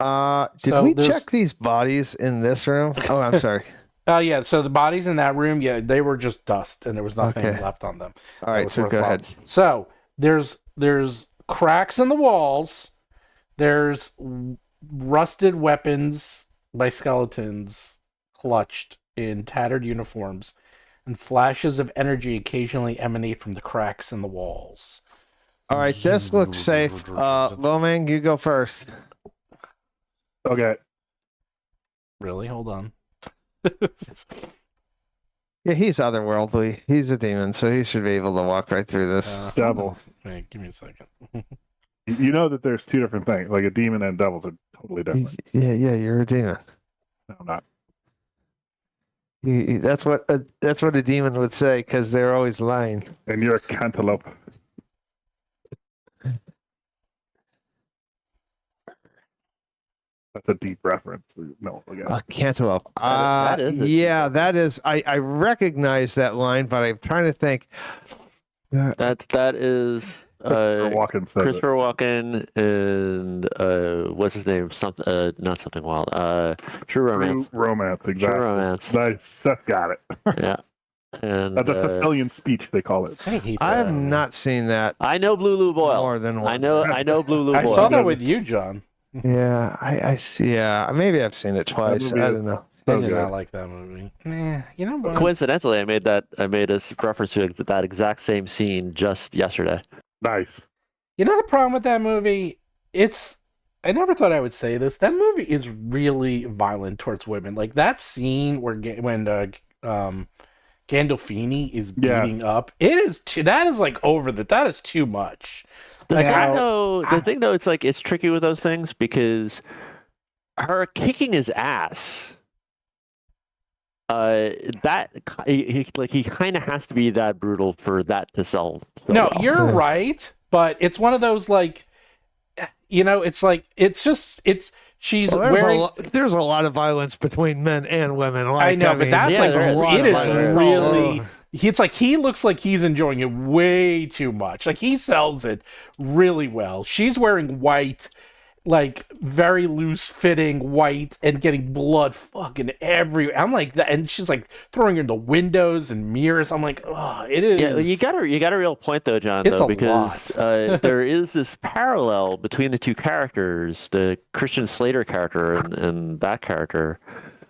Did So we there's- check these bodies in this room? Oh, I'm sorry. Yeah, so the bodies in that room, yeah, they were just dust and there was nothing Okay. left on them. All that right, was so go worthwhile. ahead. So there's cracks in the walls. There's rusted weapons by skeletons clutched in tattered uniforms, and flashes of energy occasionally emanate from the cracks in the walls. All right, this looks safe. Lomang, you go first. Okay. Really? Hold on. Yeah, he's otherworldly. He's a demon, so he should be able to walk right through this. Hold Devil. on. Wait, give me a second. You know that there's two different things. Like a demon and devils are totally different. Yeah, you're a demon. No, I'm not. That's what a demon would say because they're always lying. And you're a cantaloupe. That's a deep reference. No, again. A cantaloupe. That is a Yeah, deep that is. I recognize that line, but I'm trying to think. That is Christopher Walken says Christopher Walken and what's his name? Something not something wild. True it. Romance. True romance, exactly. True Romance. Nice. Seth got it. Yeah. And That's a Sicilian speech, they call it. I hate I that. have not seen that I know Blue Lou Boyle. more than once. I know Blue Lou I Boyle. saw that with you, John. Yeah, I see. Yeah, maybe I've seen it twice. movie I is- don't know. I So did good. not like that movie. You know what? Coincidentally, I made a reference to that exact same scene just yesterday. Nice. You know the problem with that movie? I never thought I would say this. That movie is really violent towards women. Like that scene when Gandolfini is beating up. That is like that is too much. The Like, thing though, it's like it's tricky with those things because her kicking his ass. He kind of has to be that brutal for that to sell. No, well. you're right, but it's one of those like, she's wearing. There's a lot of violence between men and women. I know, but that's yeah, it is really. Oh. It's like he looks like he's enjoying it way too much. Like he sells it really well. She's wearing white, like very loose fitting white, and getting blood fucking everywhere. I'm like that, and she's like throwing into windows and mirrors. I'm like, oh, it is. Yeah, you got a real point though, John. It's though, a because there is this parallel between the two characters, the Christian Slater character and that character,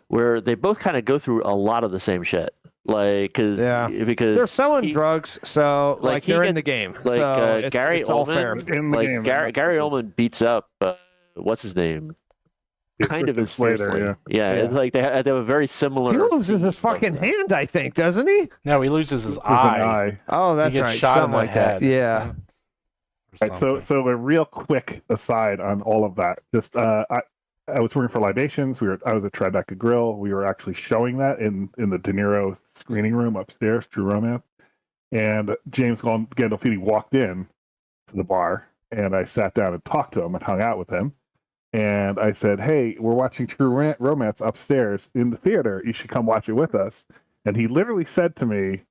where they both kind of go through a lot of the same shit. Like, because they're selling drugs, so like they're in the game. Like so Gary it's all fair. Oldman, In the like game, Gary Oldman beats up what's his name? Kind of his later, yeah. It's like they have a very similar. He loses his fucking hand, I think, doesn't he? No, he loses his This is eye. an eye. Oh, that's gets right. shot in Something the like that. head. Yeah. Right, so a real quick aside on all of that. Just I was working for Libations. I was at Tribeca Grill. We were actually showing that in the De Niro screening room upstairs, True Romance. And James Gandolfini walked in to the bar, and I sat down and talked to him and hung out with him. And I said, "Hey, we're watching True Romance upstairs in the theater. You should come watch it with us." And he literally said to me,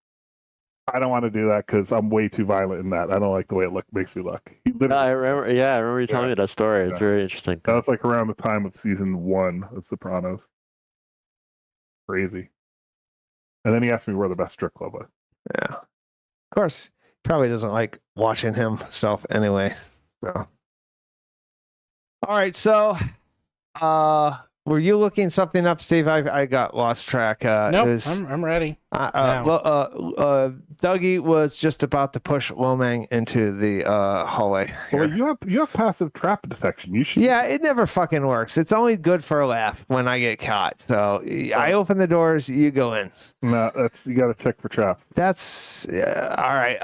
"I don't want to do that because I'm way too violent in that. I don't like the way it makes me look." He literally, I remember you telling me that story. It's very interesting. that was like around the time of season 1 of Sopranos. Crazy. And then he asked me where the best strip club was. Yeah. Of course, probably doesn't like watching himself anyway. So. All right, so were you looking something up, Steve? I got lost track. Nope, I'm ready. Dougie was just about to push Lomang into the hallway. Well, Here. you have passive trap detection. You should. Yeah, it never fucking works. It's only good for a laugh when I get caught. So I open the doors, you go in. No, you got to check for traps. That's all right.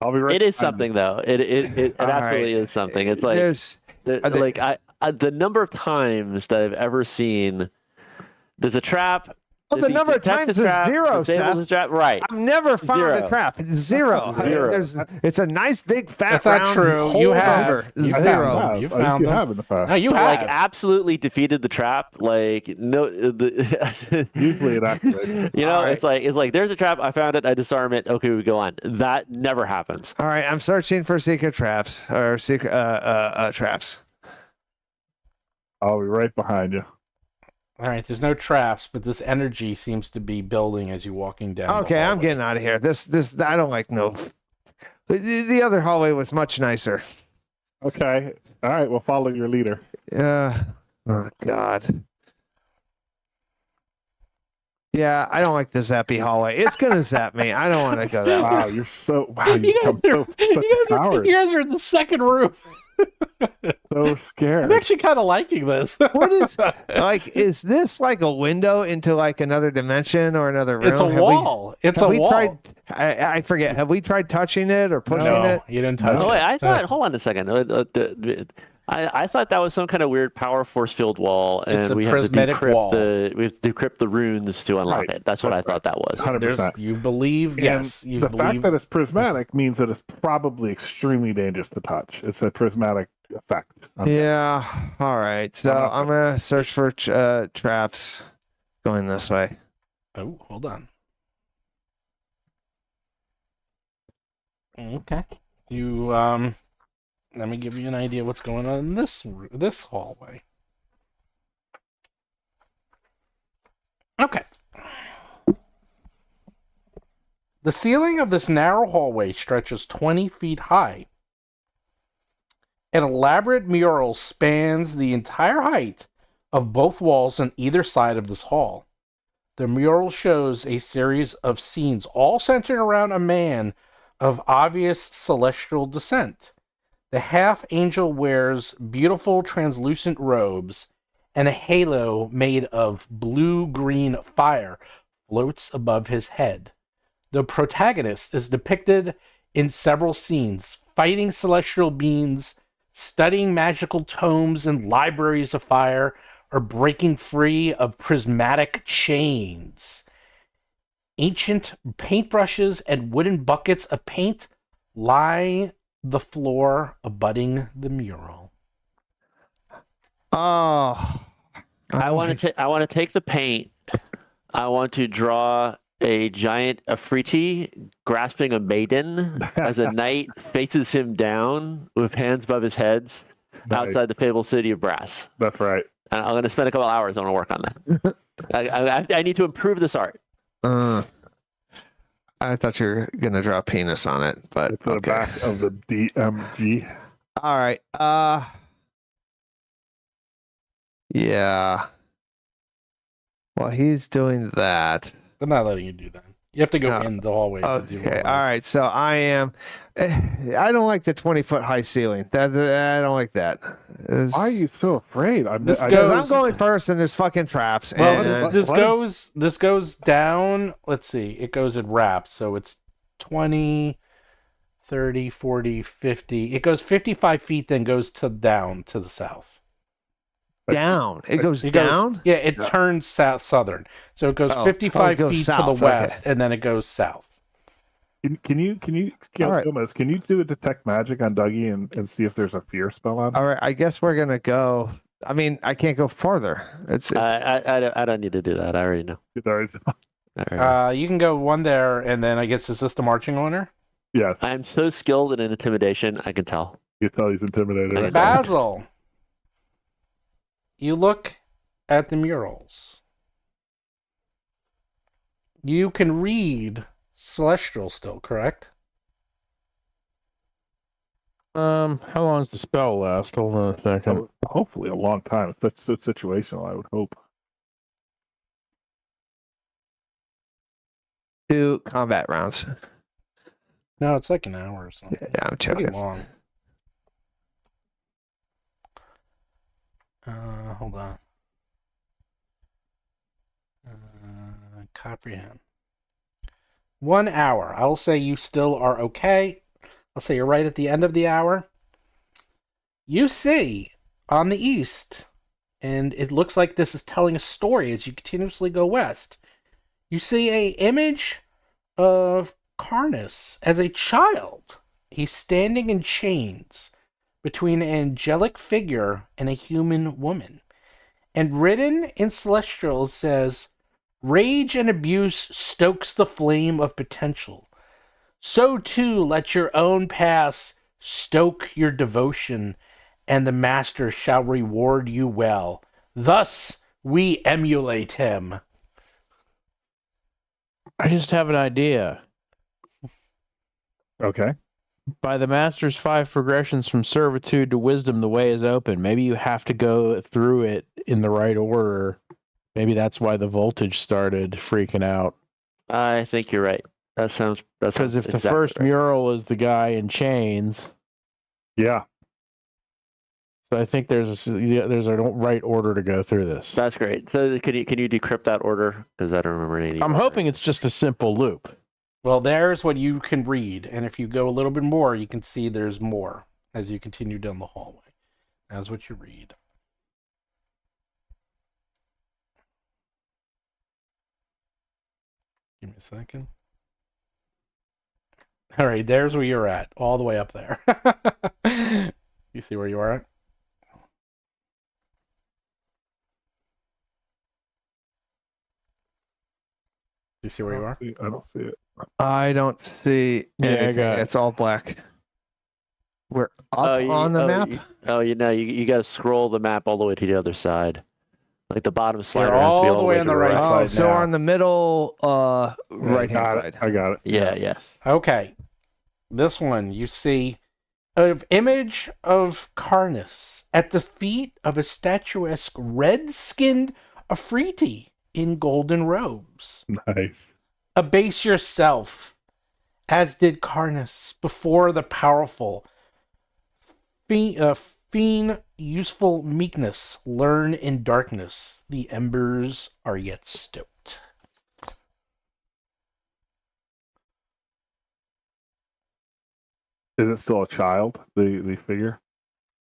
I'll be right. It is something though. It All absolutely is something. It's like There's the number of times that I've ever seen there's a trap. the number of times is zero, Seth. Trap, right. I've never found Zero. a trap. Zero. Zero. It's a nice big fat That's not round true. hole You have. number. You Zero. found them. You found them. have in the past. No, you Like have. absolutely defeated the trap. Like no, Usually it activates. You know, All right. it's like there's a trap. I found it. I disarm it. Okay, we go on. That never happens. All right, I'm searching for secret traps or secret traps. I'll be right behind you. All right, there's no traps, but this energy seems to be building as you're walking down. the Okay, I'm hallway. getting out of here. This I don't like no. The other hallway was much nicer. Okay. All right. We'll follow your leader. Yeah. Oh God. Yeah, I don't like the zappy hallway. It's gonna zap me. I don't want to go that way. Wow, you're so wow. You You guys, become are, so such a coward. you guys are in the second room. So scared. I'm actually kind of liking this. What is like? Is this like a window into like another dimension or another room? It's a wall. It's a Have we wall. tried? I forget. Have we tried touching it or pushing No, it? you didn't touch Oh wait, it. I thought. Hold on a second. I thought that was some kind of weird power force field wall, It's and a we have to prismatic wall. decrypt the runes to unlock Right. it. That's what I That's thought that was. 100%. You believe? Yes, And you the believe. fact that it's prismatic means that it's probably extremely dangerous to touch. It's a prismatic effect. Yeah. All right. So I'm gonna search for traps going this way. Oh, hold on. Okay. You let me give you an idea what's going on in this hallway. Okay. The ceiling of this narrow hallway stretches 20 feet high. An elaborate mural spans the entire height of both walls on either side of this hall. The mural shows a series of scenes all centered around a man of obvious celestial descent. The half-angel wears beautiful translucent robes, and a halo made of blue-green fire floats above his head. The protagonist is depicted in several scenes, fighting celestial beings, studying magical tomes and libraries of fire, or breaking free of prismatic chains. Ancient paintbrushes and wooden buckets of paint lie the floor abutting the mural. Oh, I want to take the paint. I want to draw a giant Afriti grasping a maiden as a knight faces him down with hands above his heads outside the fabled city of Brass. That's right. And I'm going to spend a couple hours on to work on that. I need to improve this art. I thought you were gonna draw a penis on it, but It's the back of the DMG. All right. Yeah. Well, he's doing that. They're not letting you do that. You have to go in the hallway to do Okay. it. All right. So I am. I don't like the 20-foot high ceiling. I don't like that. Why are you so afraid? This Because goes- I'm going first, and there's fucking traps. Well, and this goes down. Let's see. It goes in wraps. So it's 20, 30, 40, 50. It goes 55 feet, then goes down to the south. down. It goes It down. Yeah, it turns southern. So it goes Oh. 55 Oh, it goes feet south, to the okay. west, and then it goes south. Can you All right. Gomez, can you do a detect magic on Dougie and see if there's a fear spell on him? All right. I guess we're gonna go. I mean, I can't go farther. It's I don't need to do that. I already know. You can go one there, and then I guess is this the marching order? Yes, I'm so skilled in intimidation, I can tell. you can tell he's intimidated. Okay. Basil, you look at the murals. You can read Celestial still, correct? How long does the spell last? Hold on a second. Hopefully a long time. It's so situational, I would hope. 2 combat rounds. No, it's like an hour or something. Yeah, I'm Pretty joking. long. Hold on. Comprehend. 1 hour. I'll say you still are okay. I'll say you're right at the end of the hour. You see on the east, and it looks like this is telling a story as you continuously go west. You see a image of Carnus as a child. He's standing in chains between an angelic figure and a human woman. And written in Celestial says, "Rage and abuse stokes the flame of potential. So too let your own past stoke your devotion, and the master shall reward you well. Thus we emulate him." I just have an idea. Okay. By the master's 5 progressions from servitude to wisdom, the way is open. Maybe you have to go through it in the right order. Maybe that's why the voltage started freaking out. I think you're right. That sounds Because if the exactly first right. mural is the guy in chains, Yeah. so I think there's a right order to go through this. That's great. So can you decrypt that order? Because I don't remember any. I'm hoping it's just a simple loop. Well, there's what you can read, and if you go a little bit more, you can see there's more as you continue down the hallway. That's what you read. Give me a second. All right, there's where you're at, all the way up there. You see where you are at? You see where you are? I don't see it. I don't see Yeah, I anything. got it. It's all black. We're up on the map. You got to scroll the map all the way to the other side. Like the bottom slider You're has to be all all the way to on the right right. side. Oh, so now. we're on the middle right hand Got side. it. I got it. Yeah. Okay. This one, you see Of image of Carnus at the feet of a statuesque red-skinned Afriti in golden robes. Nice. Abase yourself, as did Carnus, before the powerful. Fiend useful meekness, learn in darkness. The embers are yet stoked. Is it still a child, the figure?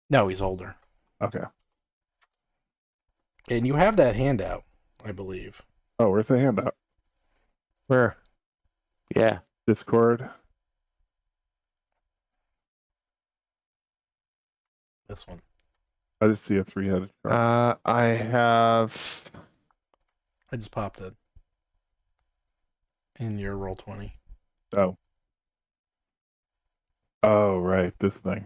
No, he's older. Okay. And you have that handout, I believe. Oh, where's the handout? Where? Yeah. Discord. This one. I just see a three-headed shark. I have. I just popped it. In your roll 20. Oh. Oh, right. This thing.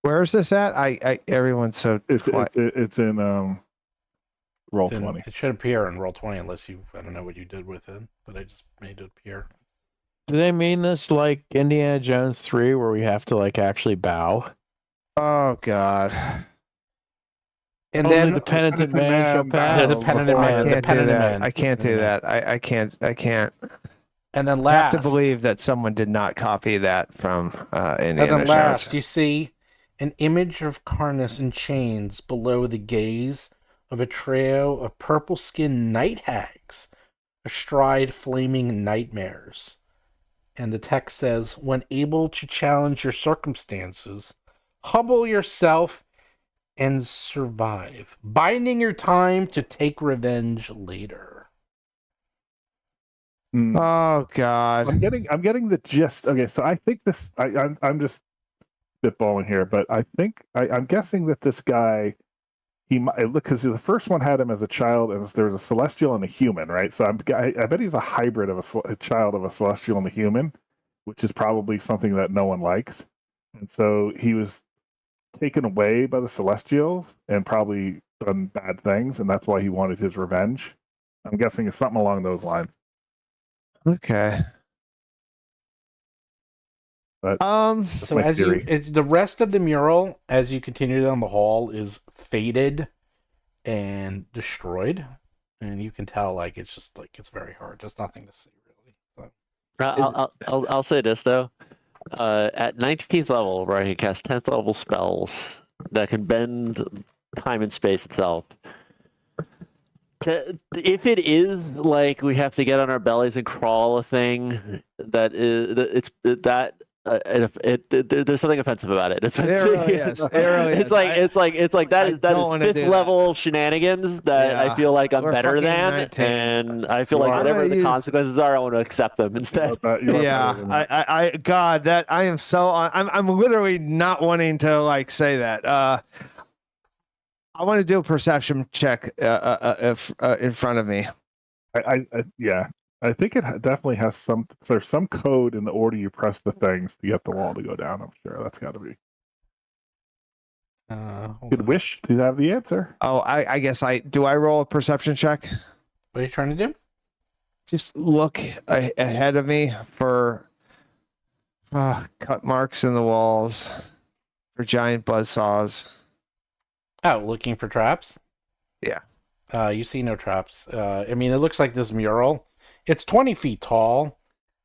Where is this at? I everyone's so It's quiet. it's in roll It's in- 20. It should appear in roll 20 unless you, I don't know what you did with it, but I just made it appear. Do they mean this like Indiana Jones 3 where we have to like actually bow? Oh God. And Only then the penitent man shall man pass. Yeah, the penitent I man. The can't do penitent that. man. I can't do that. I can't. And then I last, have to believe that someone did not copy that from and Indiana then last, Jones. you see an image of Carnus in chains below the gaze of a trio of purple-skinned night hags astride flaming nightmares. And the text says, when able to challenge your circumstances, humble yourself and survive, binding your time to take revenge later. Mm. Oh God. I'm getting the gist. Okay, so I think this. I'm just spitballing here, but I think I'm guessing that this guy, he might look, because the first one had him as a child, and there was a celestial and a human, right? So I bet he's a hybrid of a child of a celestial and a human, which is probably something that no one likes, and so he was taken away by the celestials and probably done bad things, and that's why he wanted his revenge. I'm guessing it's something along those lines. Okay. But So my as you, theory. it's the rest of the mural, as you continue down the hall, is faded and destroyed, and you can tell like it's just like it's very hard. There's nothing to see really. So, I'll say this though. At 19th level, where I can cast 10th level spells that can bend time and space itself. If it is like we have to get on our bellies and crawl a thing, that is there's something offensive about it. It really is. It really is. It's like that is don't wanna fifth do that. level shenanigans that I Yeah. feel like I'm We're better fucking than, 19. and I feel You like are. whatever I'm the gonna use- consequences are, I want to accept them instead. Yeah, I God, that I am so I'm literally not wanting to like say that. I want to do a perception check in front of me. Yeah. I think it definitely has there's some code in the order you press the things to get the wall to go down. I'm sure that's got to be. hold Could on. wish to have the answer. Oh, I guess I roll a perception check. What are you trying to do? Just look ahead of me for cut marks in the walls, for giant buzzsaws. Oh, looking for traps? Yeah. You see no traps. I mean, it looks like this mural. It's 20 feet tall,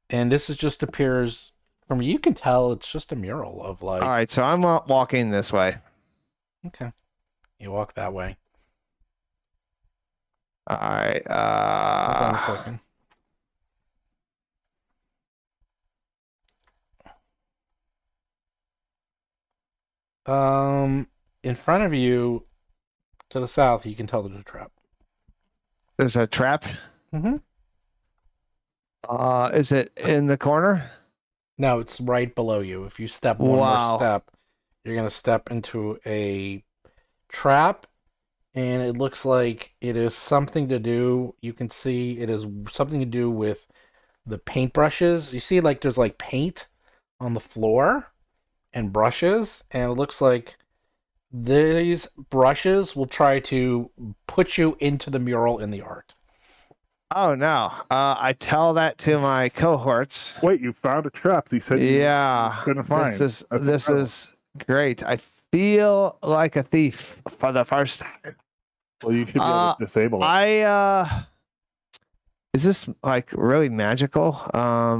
and this is just appears from you can tell it's just a mural of like. All right, so I'm walking this way. Okay, you walk that way. All right. Hold on a second. In front of you, to the south, you can tell there's a trap. There's a trap. Mm-hmm. Is it in the corner? No, it's right below you. If you step one Wow. more step, you're gonna step into a trap, and it looks like it is something to do. You can see it is something to do with the paintbrushes. You see, like there's like paint on the floor and brushes, and it looks like these brushes will try to put you into the mural in the art. Oh no! I tell that to my cohorts. Wait, you found a trap. You said you couldn't find. This That's this incredible. is great. I feel like a thief for the first time. Well, you should be able to disable it. Is this like really magical? I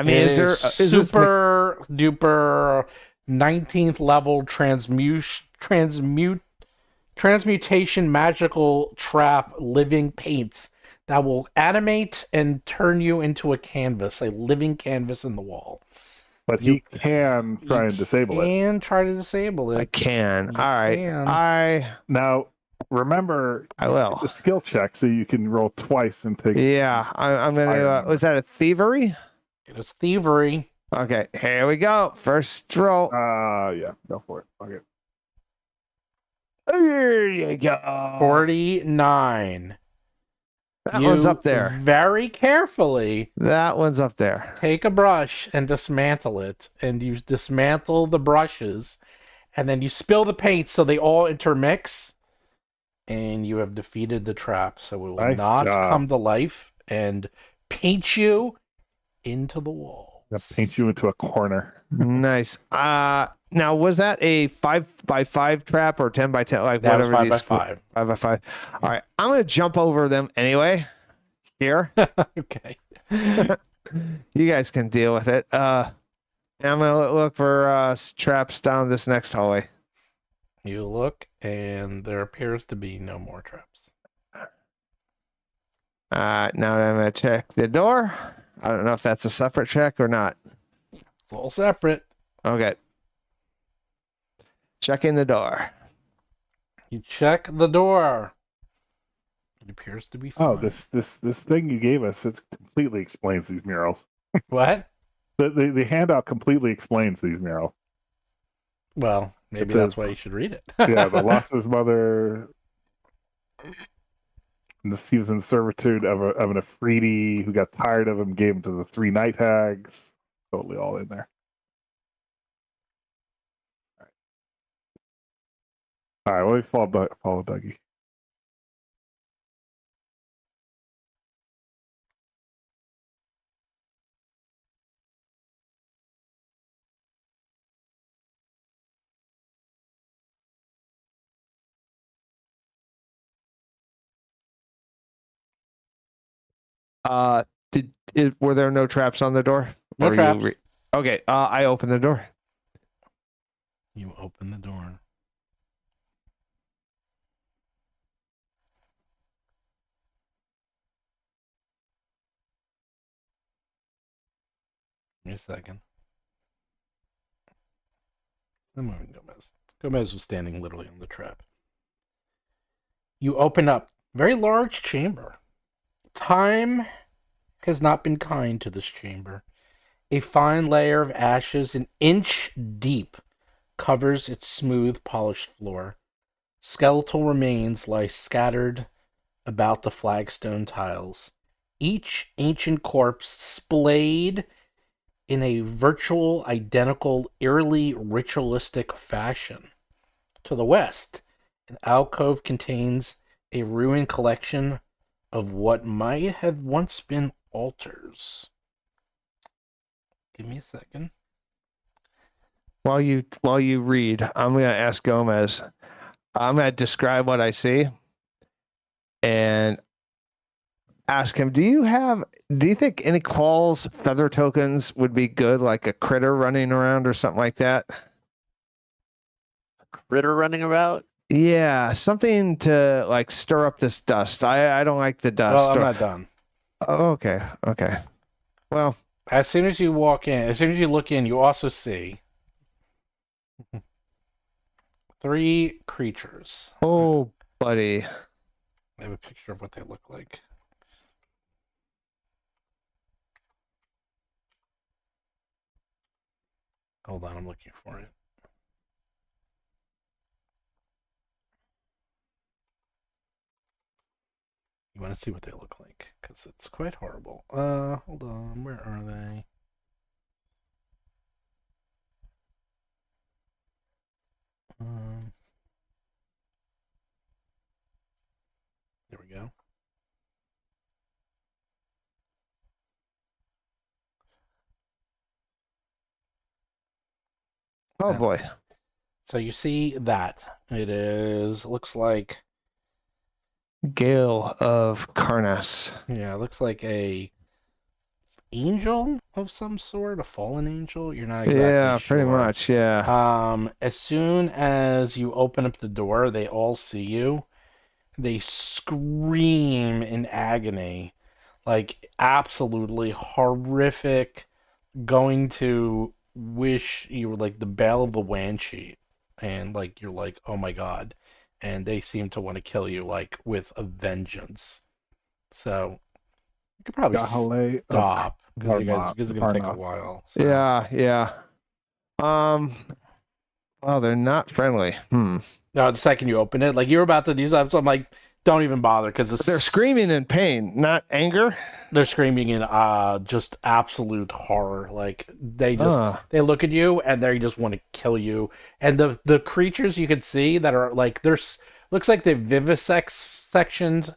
mean, It is there is is this super duper 19th level transmutation magical trap living paints that will animate and turn you into a canvas, a living canvas in the wall. But he can try and disable it. And try to disable it. I can. You All right. can. Now, remember, I will. it's a skill check, so you can roll twice and take. Yeah, I'm gonna. Fire Was that a thievery? It was thievery. Okay, here we go. First roll. Yeah, go for it. Okay. There you go. 49. That one's up there. Very carefully That one's up there. take a brush and dismantle it, and you dismantle the brushes, and then you spill the paint so they all intermix, and you have defeated the trap. So it will Nice not job. come to life and paint you into the wall. That paint you into a corner. Nice. Now was that a 5x5 trap or 10x10? Like That was whatever 5 these. by 5. 5x5. All right, I'm gonna jump over them anyway. Here, Okay. you guys can deal with it. And I'm gonna look for traps down this next hallway. You look, and there appears to be no more traps. Now I'm gonna check the door. I don't know if that's a separate check or not. It's all separate. Okay. Checking the door. You check the door. It appears to be fine. Oh, this thing you gave us, it completely explains these murals. What? The handout completely explains these murals. Well, maybe It that's says- why you should read it. Yeah, the lost his mother. And he was in servitude of an Afridi who got tired of him, gave him to the 3 night hags. Totally all in there. All right, let me follow Dougie. Were there no traps on the door? No Or you traps. Okay, I open the door. You open the door. Give me a second. I'm moving Gomez. Gomez was standing literally on the trap. You open up. Very large chamber. Time has not been kind to this chamber. A fine layer of ashes an inch deep covers its smooth, polished floor. Skeletal remains lie scattered about the flagstone tiles. Each ancient corpse splayed in a virtual, identical, eerily ritualistic fashion. To the west, an alcove contains a ruined collection of what might have once been altars. Give me a second. While you read, I'm gonna ask Gomez. I'm gonna describe what I see and ask him, do you think any Qualls feather tokens would be good, like a critter running around or something like that? Critter running about? Yeah, something to like stir up this dust. I don't like the dust. Well, I'm not done. Oh, okay. Well, As soon as you walk in, as soon as you look in, you also see 3 creatures. oh, buddy. I have a picture of what they look like. Hold on, I'm looking for it. You want to see what they look like, because it's quite horrible. Hold on, where are they? There we go. Oh boy. So you see that. Looks like, Gale of Karnas. yeah, it looks like a angel of some sort, a fallen angel. You're not exactly Yeah, sure. pretty much. Yeah. As soon as you open up the door, they all see you. They scream in agony, like absolutely horrific, going to wish you were like the Belle of the Banshee, and like you're like, oh my god, and they seem to want to kill you like with a vengeance. So you could probably Gahale of stop because Karma- this is gonna take a Karna. while. So. Yeah. Well, they're not friendly. No, the second you open it, like you're about to do something, so I'm like, don't even bother because They're screaming in pain, not anger. They're screaming in just absolute horror. Like they they look at you and they just want to kill you. And the creatures you can see that are like looks like they vivisex sectioned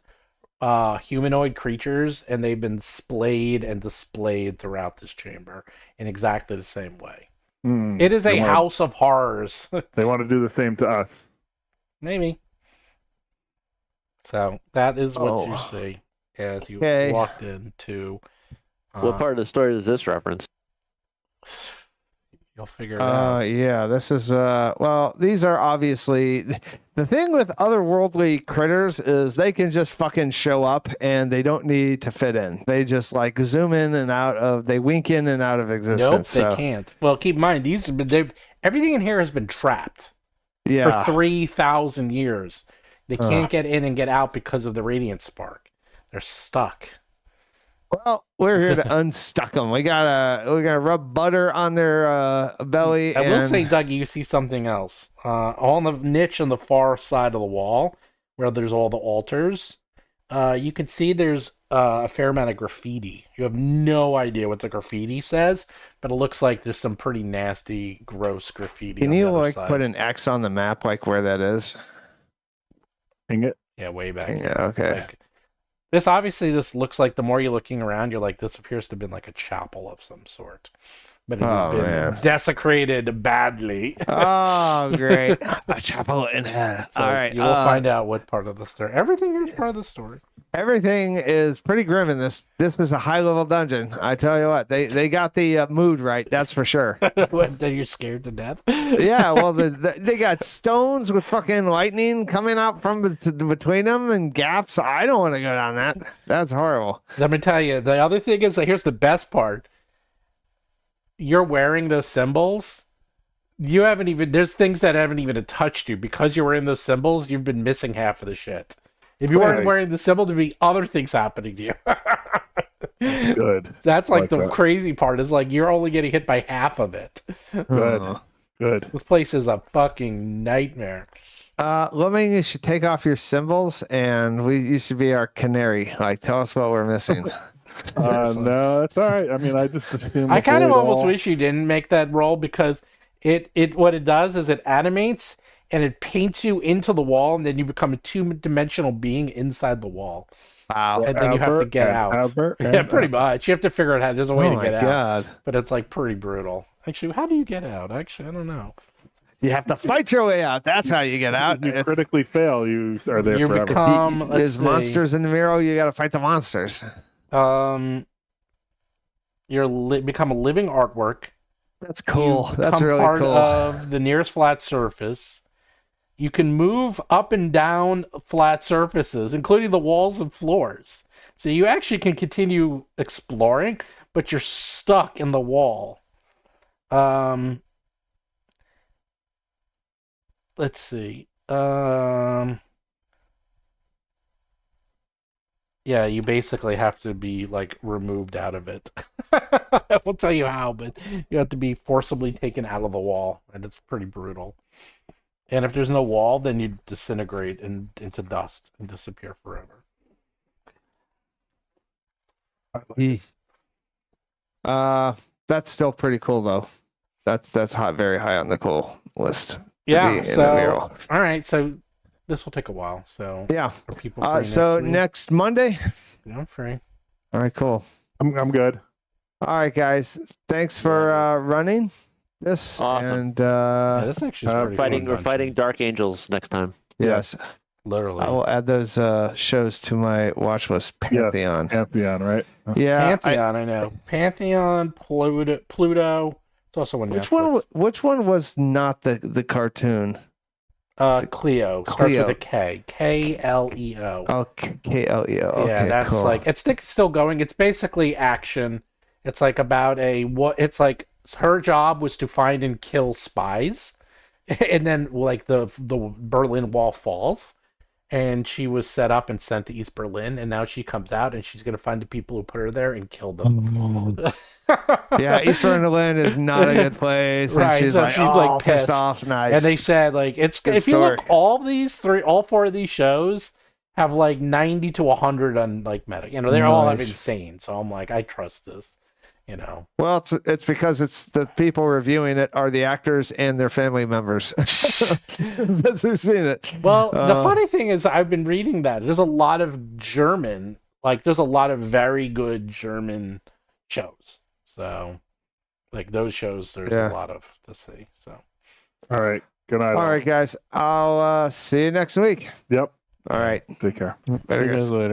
humanoid creatures, and they've been splayed and displayed throughout this chamber in exactly the same way. It is a house of horrors. They want to do the same to us. Maybe. So that is what you see as you walked into. What part of the story does this reference? You'll figure it out. Yeah, this is well, these are obviously the thing with otherworldly critters is they can just fucking show up and they don't need to fit in. They just like zoom in and out of, they wink in and out of existence. Nope, they can't. Well, keep in mind everything in here has been trapped Yeah. for 3,000 years. They can't get in and get out because of the radiant spark. They're stuck. Well, we're here to unstuck them. We gotta rub butter on their belly. I will say, Dougie, you see something else. On the niche on the far side of the wall, where there's all the altars, you can see there's a fair amount of graffiti. You have no idea what the graffiti says, but it looks like there's some pretty nasty, gross graffiti. Can on you the other like side. put an X on the map, like where that is? Ping it. Yeah, way back. Yeah. Okay. Like, this looks like, the more you're looking around, you're like, this appears to have been like a chapel of some sort. But it has been desecrated badly. Oh, great. A chapel in hell. So all right. You will find out what part of the story. Everything here is part of the story. Everything is pretty grim in this. This is a high level dungeon. I tell you what, they got the mood right. That's for sure. What, that you're scared to death? Yeah. Well, they got stones with fucking lightning coming out from between them and gaps. I don't want to go down that. That's horrible. Let me tell you. The other thing is, here's the best part. You're wearing those symbols. There's things that haven't even touched you because you're wearing those symbols. You've been missing half of the shit. If you weren't wearing the symbol, there'd be other things happening to you. Good. That's like the crazy part, is like you're only getting hit by half of it. Good. This place is a fucking nightmare. Lemming, you should take off your symbols and you should be our canary. Like, tell us what we're missing. No, that's all right. I mean, I just assume. I kind of almost wish you didn't make that roll, because what it does is it animates and it paints you into the wall, and then you become a two-dimensional being inside the wall. Wow. And then you have to get out. Yeah, pretty much. You have to figure out how. There's a way to get out. But it's like pretty brutal. Actually, how do you get out? Actually, I don't know. You have to fight your way out. That's how you get out. You critically fail, you are there forever. There's monsters in the mirror. You got to fight the monsters. Become a living artwork. That's cool. That's become really part cool. of the nearest flat surface. You can move up and down flat surfaces, including the walls and floors. So you actually can continue exploring, but you're stuck in the wall. Let's see. Yeah, you basically have to be like removed out of it. I won't tell you how, but you have to be forcibly taken out of the wall, and it's pretty brutal. And if there's no wall, then you disintegrate into dust and disappear forever. That's still pretty cool though. That's hot, very high on the cool list. Yeah. So all right. So this will take a while. So yeah. Are people free so next week? next Monday? Yeah, I'm free. All right, cool. I'm good. All right, guys. Thanks for running. this, Awesome. and Yeah, this actually is pretty fun. We're fighting Dark Angels next time. yes, Literally. I will add those shows to my watch list. Pantheon. Yes, Pantheon, right? Yeah. Pantheon, I know. Pantheon, Pluto. It's also on Netflix. Which one was not the cartoon? Cleo. Starts Cleo. with a K. Kleo. Oh, Kleo. Okay, Yeah, that's cool. like it's still going. It's basically action. It's like about it's like her job was to find and kill spies, and then like the Berlin Wall falls, and she was set up and sent to East Berlin, and now she comes out and she's gonna find the people who put her there and kill them. Yeah, East Berlin is not a good place, and Right, she's so like, she's, oh, like, pissed pissed. off. Nice. And they said like it's Good if you look story. all four of these shows have like 90 to 100 on like meta. You know, they're all Nice. insane. So I'm like, I trust this. You know. Well, it's because it's the people reviewing it are the actors and their family members. That's who's seen it. Well, the funny thing is, I've been reading that there's a lot of German, like there's a lot of very good German shows. So, like those shows, there's a lot of to see. So, All right. Good night. All right, guys. I'll see you next week. Yep. All right. Take care. Later, See you guys. guys later.